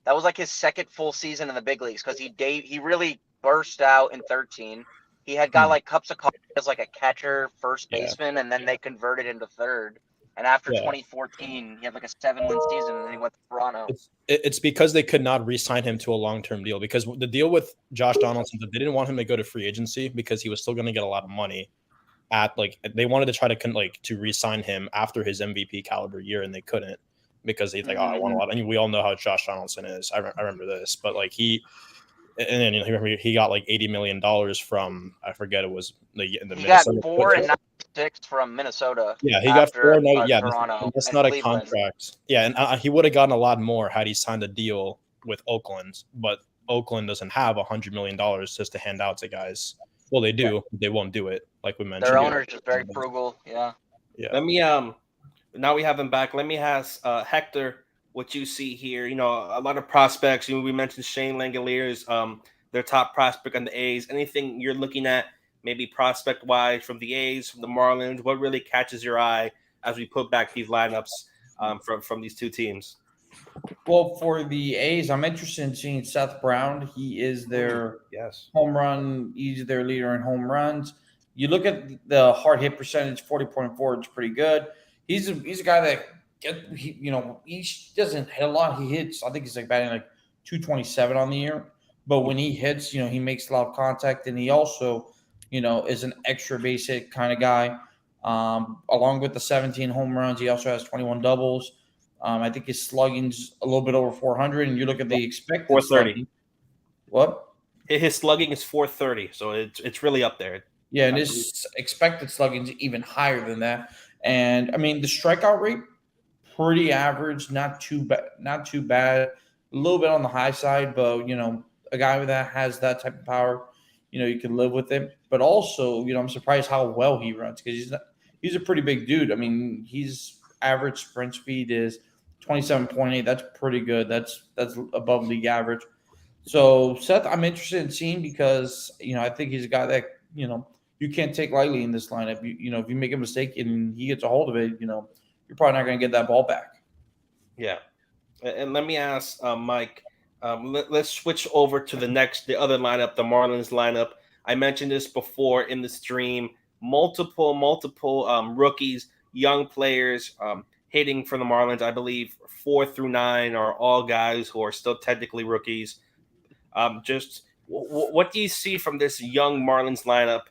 That was his second full season in the big leagues, because he really burst out in 13. He had got cups of coffee as a catcher, first baseman, and then they converted him to third. And after 2014, he had a 7-win season, and then he went to Toronto. It's because they could not re-sign him to a long-term deal, because the deal with Josh Donaldson, they didn't want him to go to free agency because he was still going to get a lot of money. They wanted to try to re-sign him after his MVP caliber year, and they couldn't, because he's I want a lot. I mean, we all know how Josh Donaldson is. I remember this, but and then he got $80 million from, I forget, it was the Minnesota. He got 4 and 96 from Minnesota. Yeah, he got 4 and Toronto. That's not a contract. Yeah, and he would have gotten a lot more had he signed a deal with Oakland, but Oakland doesn't have $100 million just to hand out to guys. Well, they do. But they won't do it, like we mentioned. Their owner's just very frugal. Yeah. Let me now we have him back. Let me ask Hector what you see here. A lot of prospects. We mentioned Shane Langoliers, their top prospect on the A's. Anything you're looking at, maybe prospect wise, from the A's, from the Marlins? What really catches your eye as we put back these lineups from these two teams? Well, for the A's, I'm interested in seeing Seth Brown. He is their home run. He's their leader in home runs. You look at the hard hit percentage, 40.4. It's pretty good. He's a guy that he doesn't hit a lot. He hits. I think he's batting 227 on the year. But when he hits, he makes a lot of contact, and he also, is an extra base hit kind of guy. Along with the 17 home runs, he also has 21 doubles. I think his slugging's a little bit over 400, and you look at the expected 430. slugging. What? His slugging is 430, so it's really up there. Yeah, and his expected slugging's even higher than that. And I mean, the strikeout rate, pretty average, not too bad, a little bit on the high side, but a guy that has that type of power, you can live with it. But also, I'm surprised how well he runs, because he's a pretty big dude. I mean, his average sprint speed is 27.8. That's pretty good. That's above league average. So Seth, I'm interested in seeing, because I think he's a guy that you can't take lightly in this lineup. If you make a mistake and he gets a hold of it, you're probably not going to get that ball back. Yeah, and let me ask Mike. Let's switch over to the other lineup, the Marlins lineup. I mentioned this before in the stream. Multiple rookies, young players hitting for the Marlins. I believe 4 through 9 are all guys who are still technically rookies. Just what do you see from this young Marlins lineup?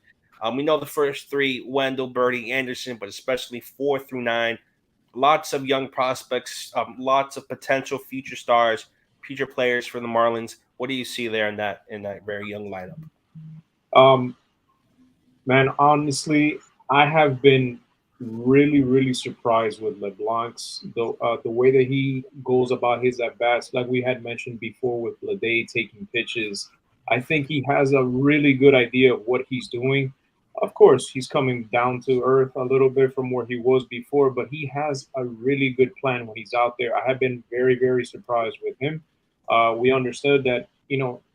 We know the first 3, Wendell, Birdie, Anderson, but especially 4 through 9. Lots of young prospects, lots of potential future stars, future players for the Marlins. What do you see there in that very young lineup? Man, honestly, I have been really, really surprised with LeBlanc's the way that he goes about his at bats. Like we had mentioned before with Lede taking pitches, I think he has a really good idea of what he's doing. Of course, he's coming down to earth a little bit from where he was before, but he has a really good plan when he's out there. I have been very, very surprised with him. We understood that,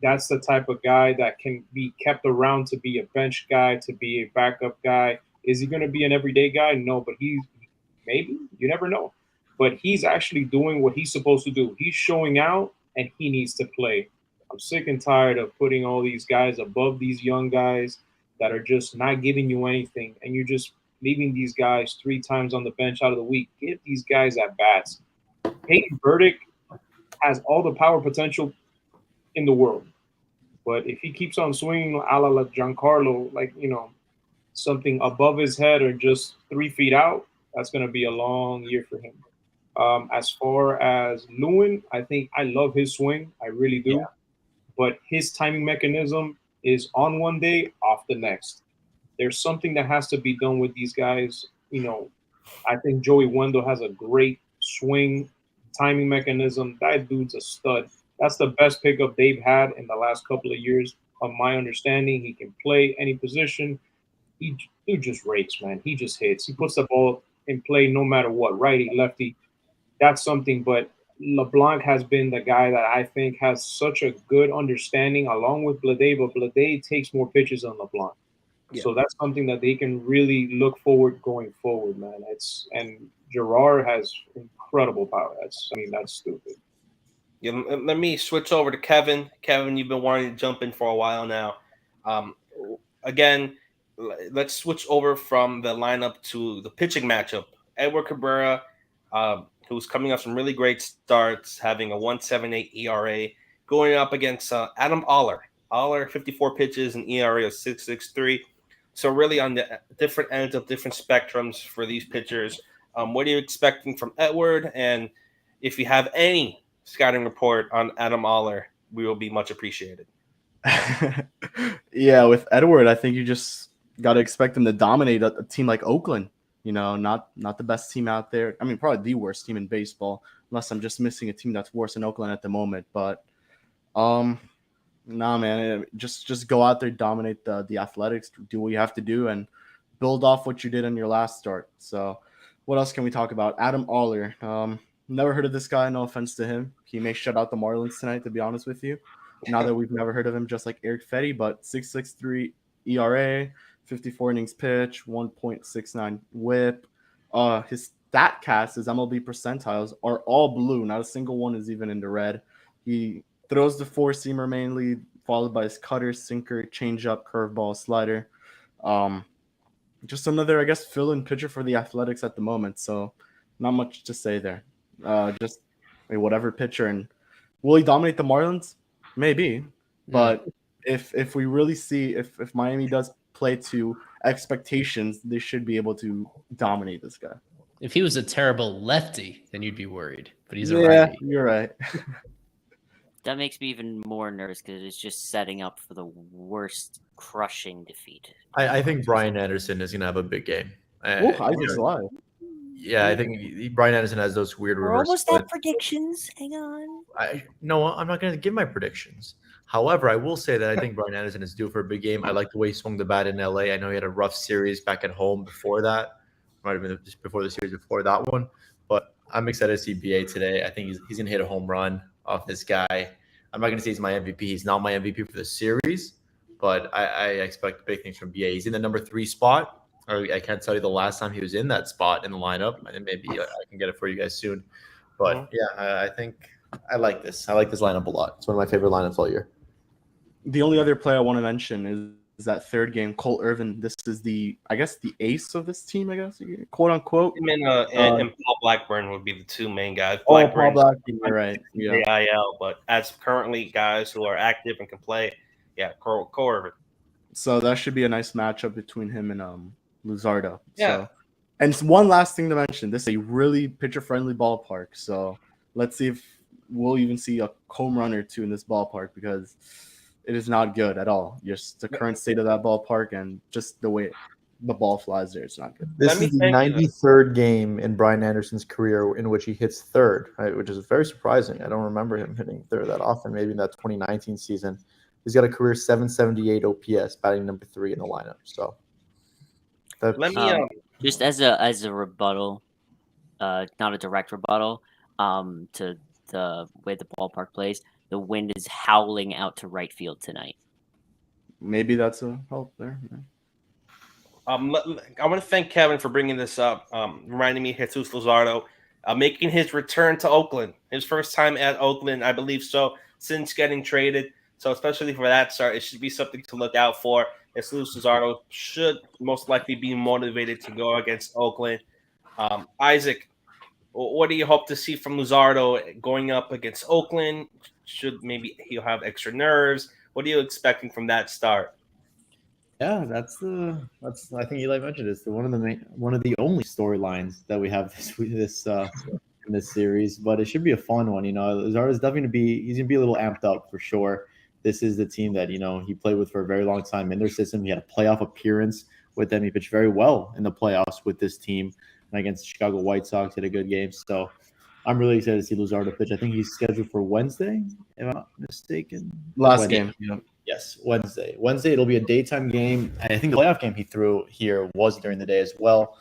that's the type of guy that can be kept around to be a bench guy, to be a backup guy. Is he going to be an everyday guy? No, but maybe, you never know. But he's actually doing what he's supposed to do. He's showing out, and he needs to play. I'm sick and tired of putting all these guys above these young guys that are just not giving you anything, and you're just leaving these guys 3 times on the bench out of the week. Give these guys at bats. Peyton Burdick has all the power potential in the world, but if he keeps on swinging a la Giancarlo, something above his head or just 3 feet out, that's going to be a long year for him. As far as Lewin, I think I love his swing. I really do. Yeah. But his timing mechanism is on one day, off the next. There's something that has to be done with these guys. I think Joey Wendell has a great swing timing mechanism. That dude's a stud. That's the best pickup they've had in the last couple of years. From my understanding, he can play any position. Dude just rakes, man. He just hits. He puts the ball in play no matter what, righty, lefty. That's something. But LeBlanc has been the guy that I think has such a good understanding along with Blade, but Blade takes more pitches than LeBlanc. Yeah. So that's something that they can really look forward going forward, man. And Gerard has incredible power. That's stupid. Yeah, let me switch over to Kevin. Kevin, you've been wanting to jump in for a while now. Again, let's switch over from the lineup to the pitching matchup. Edward Cabrera, who's coming off some really great starts, having a 1.78 ERA, going up against Adam Aller. Aller, 54 pitches, an ERA of 6.63. So really on the different ends of different spectrums for these pitchers. What are you expecting from Edward? And if you have any scouting report on Adam Aller, we will be much appreciated. Yeah, with Edward, I think you just got to expect him to dominate a team like Oakland. Not the best team out there. I mean, probably the worst team in baseball, unless I'm just missing a team that's worse than Oakland at the moment. But, nah, man, just go out there, dominate the Athletics, do what you have to do, and build off what you did in your last start. So, what else can we talk about? Adam Aller. Never heard of this guy. No offense to him. He may shut out the Marlins tonight, to be honest with you. Now that we've never heard of him, just like Eric Fetty, but 6.63 ERA, 54 innings pitch, 1.69 WHIP. His StatCast, his MLB percentiles are all blue. Not a single one is even in the red. He throws the 4-seamer mainly, followed by his cutter, sinker, changeup, curveball, slider. Just another, I guess, fill-in pitcher for the Athletics at the moment. So not much to say there. Just whatever pitcher. And will he dominate the Marlins? Maybe. But if we really see if Miami does play to expectations, they should be able to dominate this guy. If he was a terrible lefty, then you'd be worried. But he's a Yeah, righty. you're right. That makes me even more nervous because it's just setting up for the worst crushing defeat. I think Brian Anderson is going to have a big game. Oh, Isaac's alive. Yeah, I think Brian Anderson has those weird We're reverse almost split. at predictions. Hang on. No, I'm not going to give my predictions. However, I will say that I think Brian Anderson is due for a big game. I like the way he swung the bat in LA. I know he had a rough series back at home before that. Might have been just before the series before that one. But I'm excited to see BA today. I think he's going to hit a home run off this guy. I'm not going to say he's my MVP. He's not my MVP for the series, but I expect big things from BA. He's in the number 3 spot. I can't tell you the last time he was in that spot in the lineup, and maybe I can get it for you guys soon. But yeah, I think I like this. I like this lineup a lot. It's one of my favorite lineups all year. The only other player I want to mention is that third game, Cole Irvin. This is the ace of this team, I guess, quote unquote. Him and Paul Blackburn would be the two main guys. Paul Blackburn, you're right. Yeah. AIL, but as currently guys who are active and can play, Cole Irvin. So that should be a nice matchup between him and Luzardo. Yeah. So, and one last thing to mention, this is a really pitcher-friendly ballpark. So let's see if we'll even see a home run or two in this ballpark because it is not good at all. Just the current state of that ballpark and just the way the ball flies there, it's not good. This is the 93rd game in Brian Anderson's career in which he hits third, right? Which is very surprising. I don't remember him hitting third that often. Maybe in that 2019 season. He's got a career 778 OPS, batting number 3 in the lineup. So let me just as a rebuttal, not a direct rebuttal, to the way the ballpark plays. The wind is howling out to right field tonight. Maybe that's a help there. Yeah. I want to thank Kevin for bringing this up. Reminding me of Jesus Luzardo making his return to Oakland, his first time at Oakland, I believe so, since getting traded. So especially for that start, it should be something to look out for. Jesus Luzardo should most likely be motivated to go against Oakland. Isaac, what do you hope to see from Luzardo going up against Oakland? Should maybe he'll have extra nerves? What are you expecting from that start? Yeah, that's I think Eli mentioned it's one of the only storylines that we have in this series, but it should be a fun one. Luzardo's definitely he's gonna be a little amped up for sure. This is the team that he played with for a very long time in their system. He had a playoff appearance with them. He pitched very well in the playoffs with this team, and against the Chicago White Sox, had a good game. So I'm really excited to see Luzardo pitch. I think he's scheduled for Wednesday, if I'm not mistaken. Last game. Yes, Wednesday. It'll be a daytime game. I think the playoff game he threw here was during the day as well.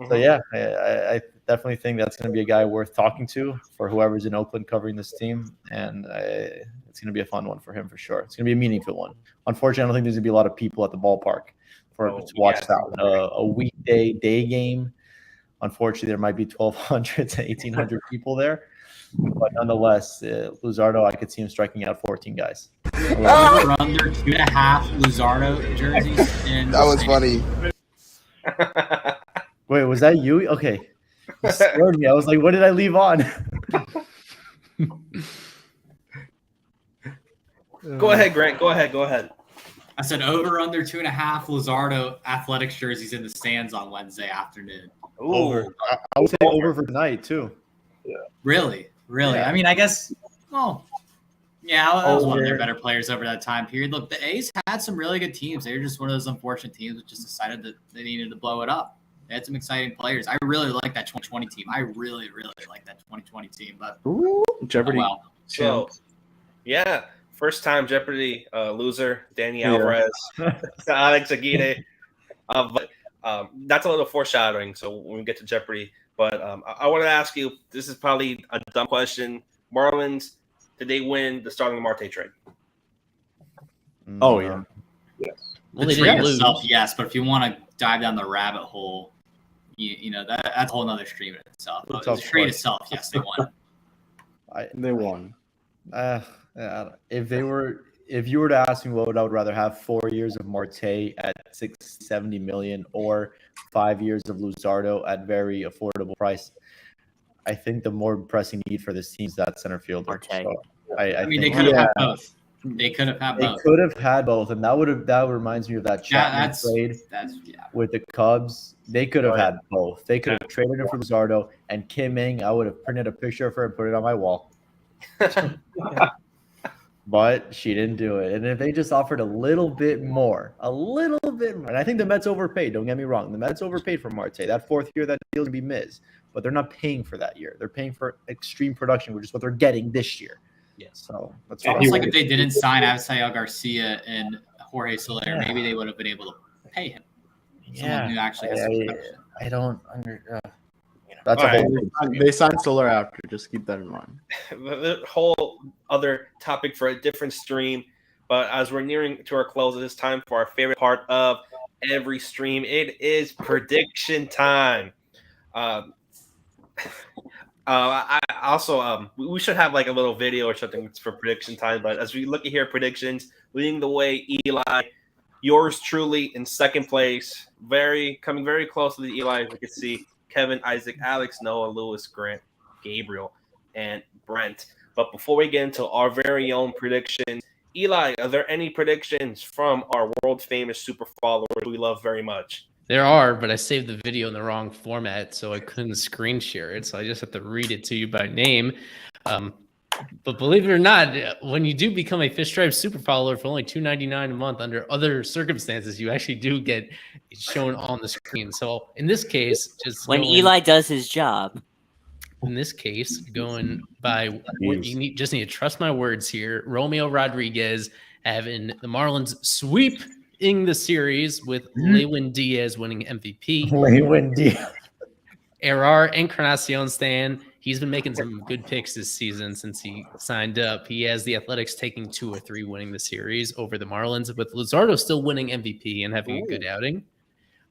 So yeah, I definitely think that's going to be a guy worth talking to for whoever's in Oakland covering this team, and it's going to be a fun one for him for sure. It's going to be a meaningful one. Unfortunately, I don't think there's going to be a lot of people at the ballpark to watch that. A weekday day game. Unfortunately, there might be 1,200 to 1,800 people there. But nonetheless, Luzardo, I could see him striking out 14 guys. Over under 2.5 Luzardo jerseys. That was funny. Wait, was that you? Okay. You scared me. I was like, what did I leave on? Go ahead, Grant. Go ahead. I said over under 2.5 Luzardo athletics jerseys in the stands on Wednesday afternoon. Ooh. Over. I would say over for tonight, too. Yeah. Really? Yeah. I mean, I guess, that was one of their better players over that time period. Look, the A's had some really good teams. They were just one of those unfortunate teams that just decided that they needed to blow it up. They had some exciting players. I really like that 2020 team. I really, really like that 2020 team. But Jeopardy. well. So, first time Jeopardy loser, Danny Alvarez, Alex Aguirre. But that's a little foreshadowing. So when we get to Jeopardy. But I want to ask you, this is probably a dumb question. Marlins, did they win the starting Marte trade? Oh, yeah. Yes. Well, The they trade didn't lose. itself, yes. But if you want to dive down the rabbit hole, that's a whole other stream in itself. But the trade itself, yes, they won. They won. If you were to ask me what I would rather have, 4 years of Marte at $670 million or 5 years of Luzardo at very affordable price, I think the more pressing need for this team is that center fielder. Marte. So I mean, they think- could have had both. They could have had They both. could have had both, and that reminds me of that Chapman trade Yeah. with the Cubs. They could have Oh, yeah. had both. They could have traded him for Luzardo and Kim Ming. I would have printed a picture of her and put it on my wall. But she didn't do it. And if they just offered a little bit more, and I think the Mets overpaid. Don't get me wrong. The Mets overpaid for Marte. That fourth year, that deal's going to be Miz. But they're not paying for that year. They're paying for extreme production, which is what they're getting this year. Yes. So that's It's like if they didn't sign Avisail Garcia and Jorge Soler, maybe they would have been able to pay him. Someone who actually has some production. I don't under. That's All a whole. They signed Solar after. Just keep that in mind. The whole other topic for a different stream. But as we're nearing to our close, it is time for our favorite part of every stream. It is prediction time. I also we should have like a little video or something for prediction time. But as we look at here predictions, leading the way, Eli, yours truly in second place, coming very close to the Eli. We can see Kevin, Isaac, Alex, Noah, Lewis, Grant, Gabriel, and Brent. But before we get into our very own predictions, Eli, are there any predictions from our world famous super followers we love very much? There are, but I saved the video in the wrong format, so I couldn't screen share it. So I just have to read it to you by name. But believe it or not, when you do become a Fish Stripe super follower for only $2.99 a month under other circumstances, you actually do get it shown on the screen. So in this case, just when Eli does his job. In this case, going by what you need, just need to trust my words here. Romeo Rodriguez having the Marlins sweeping the series with Lewin Diaz winning MVP. Lewin Diaz. Errar Encarnacion Stan. He's been making some good picks this season since he signed up. He has the Athletics taking 2 or 3 winning the series over the Marlins, with Luzardo still winning MVP and having a good outing.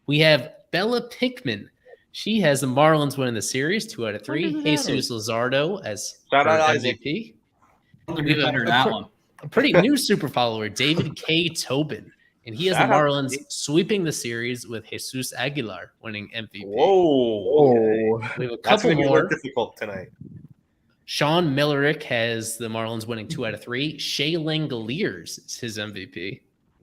We have Bella Pinkman. She has the Marlins winning the series 2 out of 3. Jesus Luzardo as MVP. A pretty new super follower, David K. Tobin. And he has the Marlins sweeping the series with Jesus Aguilar winning MVP. Whoa. We have a That's couple going to be more. difficult tonight. Sean Millerick has the Marlins winning 2 out of 3. Shea Langoliers is his MVP.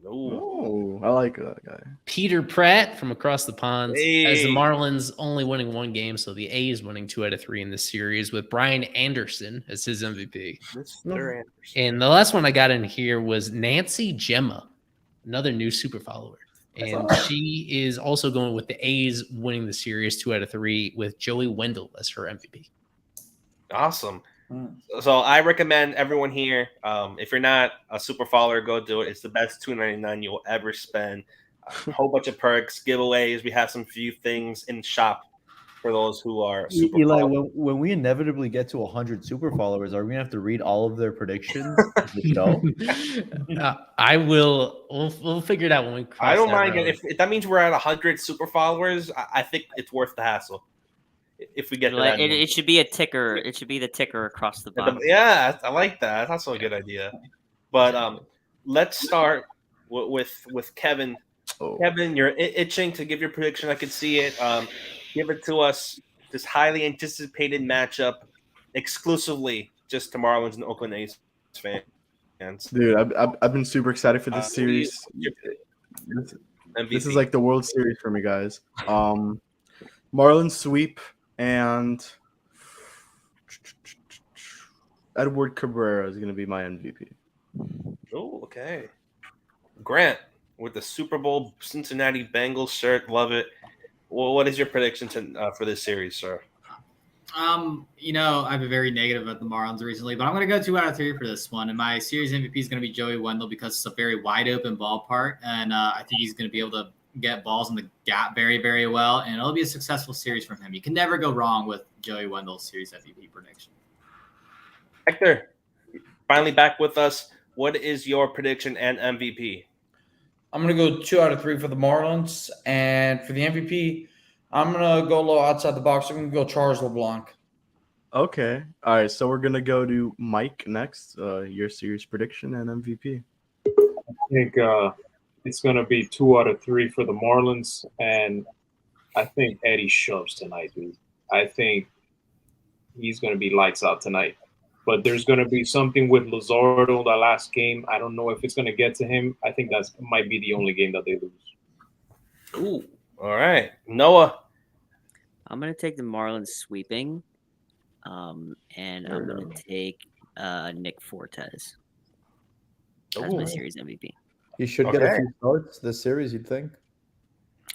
Oh, I like that guy. Peter Pratt from across the pond has the Marlins only winning 1 game, so the A's winning 2 out of 3 in this series, with Brian Anderson as his MVP. Mr. Anderson. And the last one I got in here was Nancy Gemma, another new super follower. And she is also going with the A's winning the series 2 out of 3 with Joey Wendell as her MVP. Awesome. So I recommend everyone here, if you're not a super follower, go do it. It's the best $2.99 you will ever spend. A whole bunch of perks, giveaways. We have some few things in shop for those who are super Eli, followers. when we inevitably get to 100 super followers, are we gonna have to read all of their predictions? I will. We'll figure it out when we cross. I don't that mind road. it. If that means we're at 100 super followers, I think it's worth the hassle. If we get to that, It should be a ticker. It should be the ticker across the bottom. Yeah, I like that. That's also a good idea. But let's start with Kevin. Kevin, you're itching to give your prediction. I could see it. Give it to us. This highly anticipated matchup, exclusively just to Marlins and Oakland A's fans. Dude, I've been super excited for this series. This is like the World Series for me, guys. Marlins sweep and Edward Cabrera is going to be my MVP. Oh, okay. Grant with the Super Bowl Cincinnati Bengals shirt, love it. Well, what is your prediction for this series, sir? I've been very negative about the Marlins recently, but I'm going to go 2 out of 3 for this one. And my series MVP is going to be Joey Wendell because it's a very wide open ballpark, and I think he's going to be able to get balls in the gap very, very well, and it'll be a successful series from him. You can never go wrong with Joey Wendell's series MVP prediction. Hector, finally back with us. What is your prediction and MVP? I'm going to go 2 out of 3 for the Marlins. And for the MVP, I'm going to go a little outside the box. I'm going to go Charles LeBlanc. Okay. All right. So we're going to go to Mike next. Your series prediction and MVP. I think it's going to be 2 out of 3 for the Marlins. And I think Eddie shoves tonight, dude. I think he's going to be lights out tonight. But there's going to be something with Luzardo the last game. I don't know if it's going to get to him. I think that might be the only game that they lose. Ooh, all right. Noah. I'm going to take the Marlins sweeping, and I'm going to take Nick Fortes as my series MVP. He should get a few starts this series, you'd think.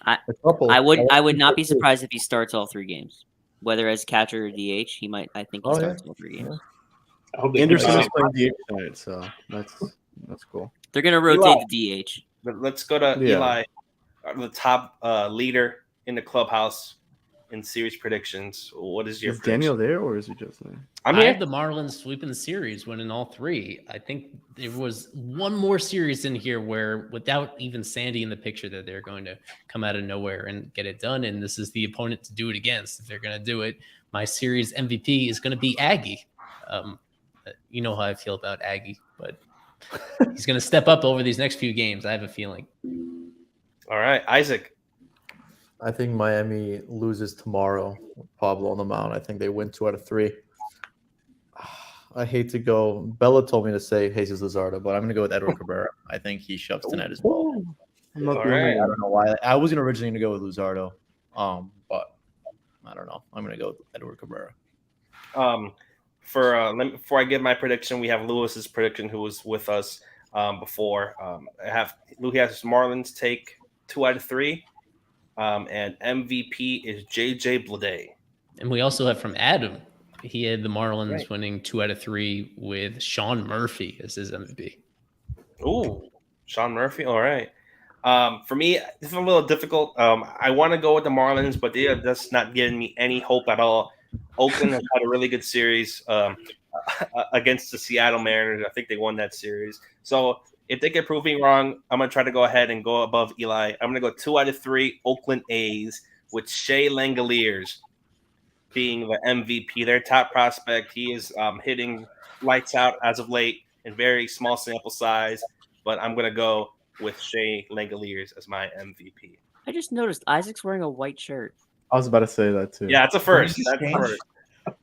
I would not be surprised if he starts all 3 games, whether as catcher or DH. I think he starts all 3 games. I hope they Anderson keep is playing DH tonight, so that's cool. They're going to rotate the DH. But let's go to Eli, the top leader in the clubhouse in series predictions. What is your prediction? Daniel there, or is he just there? I have the Marlins sweeping the series, winning all 3. I think there was one more series in here where, without even Sandy in the picture, that they're going to come out of nowhere and get it done. And this is the opponent to do it against. If they're going to do it, my series MVP is going to be Aggie. You know how I feel about Aggie, but he's going to step up over these next few games. I have a feeling. All right, Isaac. I think Miami loses tomorrow with Pablo on the mound. I think they win 2 out of 3. I hate to go. Bella told me to say Jesus Luzardo, but I'm going to go with Edward Cabrera. I think he shoves tonight as well. All right. I don't know why. I was originally going to go with Luzardo, but I don't know. I'm going to go with Edward Cabrera. Before I give my prediction, we have Lewis's prediction, who was with us before. I have Marlins take 2 out of 3, and MVP is JJ Bleday. And we also have from Adam. He had the Marlins winning 2 out of 3 with Sean Murphy as his MVP. Ooh, Sean Murphy. All right. For me, it's a little difficult. I want to go with the Marlins, but they are just not giving me any hope at all. Oakland has had a really good series against the Seattle Mariners. I think they won that series. So if they can prove me wrong, I'm going to try to go ahead and go above Eli. I'm going to go 2 out of 3 Oakland A's with Shea Langoliers being the MVP, their top prospect. He is hitting lights out as of late in very small sample size, but I'm going to go with Shea Langoliers as my MVP. I just noticed Isaac's wearing a white shirt. I was about to say that too. Yeah, it's a first. That's a first.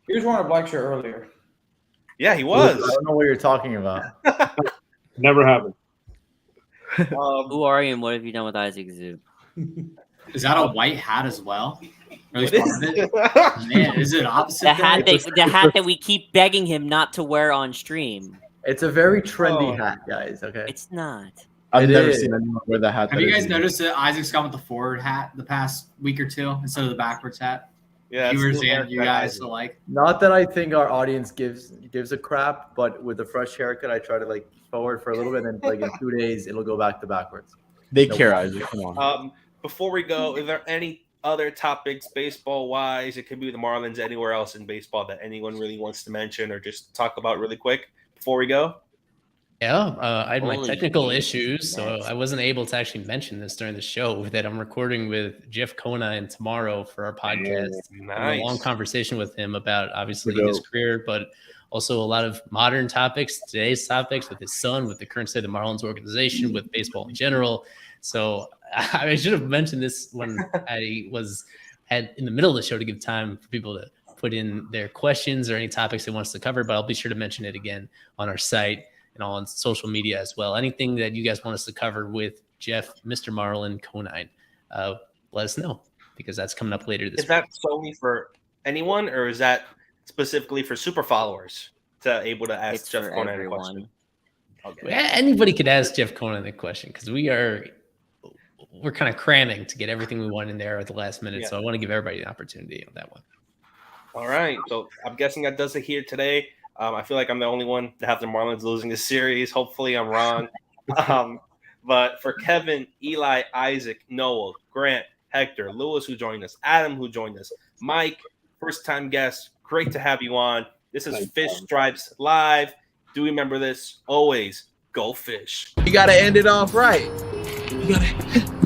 He was wearing a black shirt earlier. Yeah, he was. I don't know what you're talking about. Never happened. Who are you and what have you done with Isaac Zoo? Is that a white hat as well? Or at least What part of is it? Man, is it opposite? The hat that we keep begging him not to wear on stream. It's a very trendy hat, guys. Okay. It's not. I've It never is. seen anyone wear that hat. Have that you guys is- noticed that Isaac's gone with the forward hat the past week or 2 instead of the backwards hat? Yeah, Viewers and you guys alike. Not that I think our audience gives a crap, but with a fresh haircut, I try to like forward for a little bit, and like in 2 days, it'll go back to backwards. They care, Isaac. Come on. Before we go, is there any other topics baseball wise? It could be the Marlins, anywhere else in baseball that anyone really wants to mention or just talk about really quick before we go? Yeah, I had my Holy technical shit. issues, so Nice. I wasn't able to actually mention this during the show that I'm recording with Jeff Conine tomorrow for our podcast. Nice. A long conversation with him about obviously Good his go. career, but also a lot of modern topics, today's topics with his son, with the current state of the Marlins organization, with baseball in general. So I should have mentioned this when I had in the middle of the show to give time for people to put in their questions or any topics they want us to cover, but I'll be sure to mention it again on our site and on social media as well. Anything that you guys want us to cover with Jeff, Mr. Marlin, Conine, let us know because that's coming up later this Is that solely for anyone, or is that specifically for super followers to able to ask It's Jeff for Conine a everyone. question? Okay. week. Anybody could ask Jeff Conine a question because we're kind of cramming to get everything we want in there at the last minute. Yeah. So I want to give everybody an opportunity on that one. All right. So I'm guessing that does it here today. I feel like I'm the only one to have the Marlins losing this series. Hopefully I'm wrong. But for Kevin, Eli, Isaac, Noah, Grant, Hector, Lewis, who joined us, Adam, who joined us, Mike, first-time guest, great to have you on. This is Fish Stripes Live. Do remember this, always go fish. You got to end it off right. You got to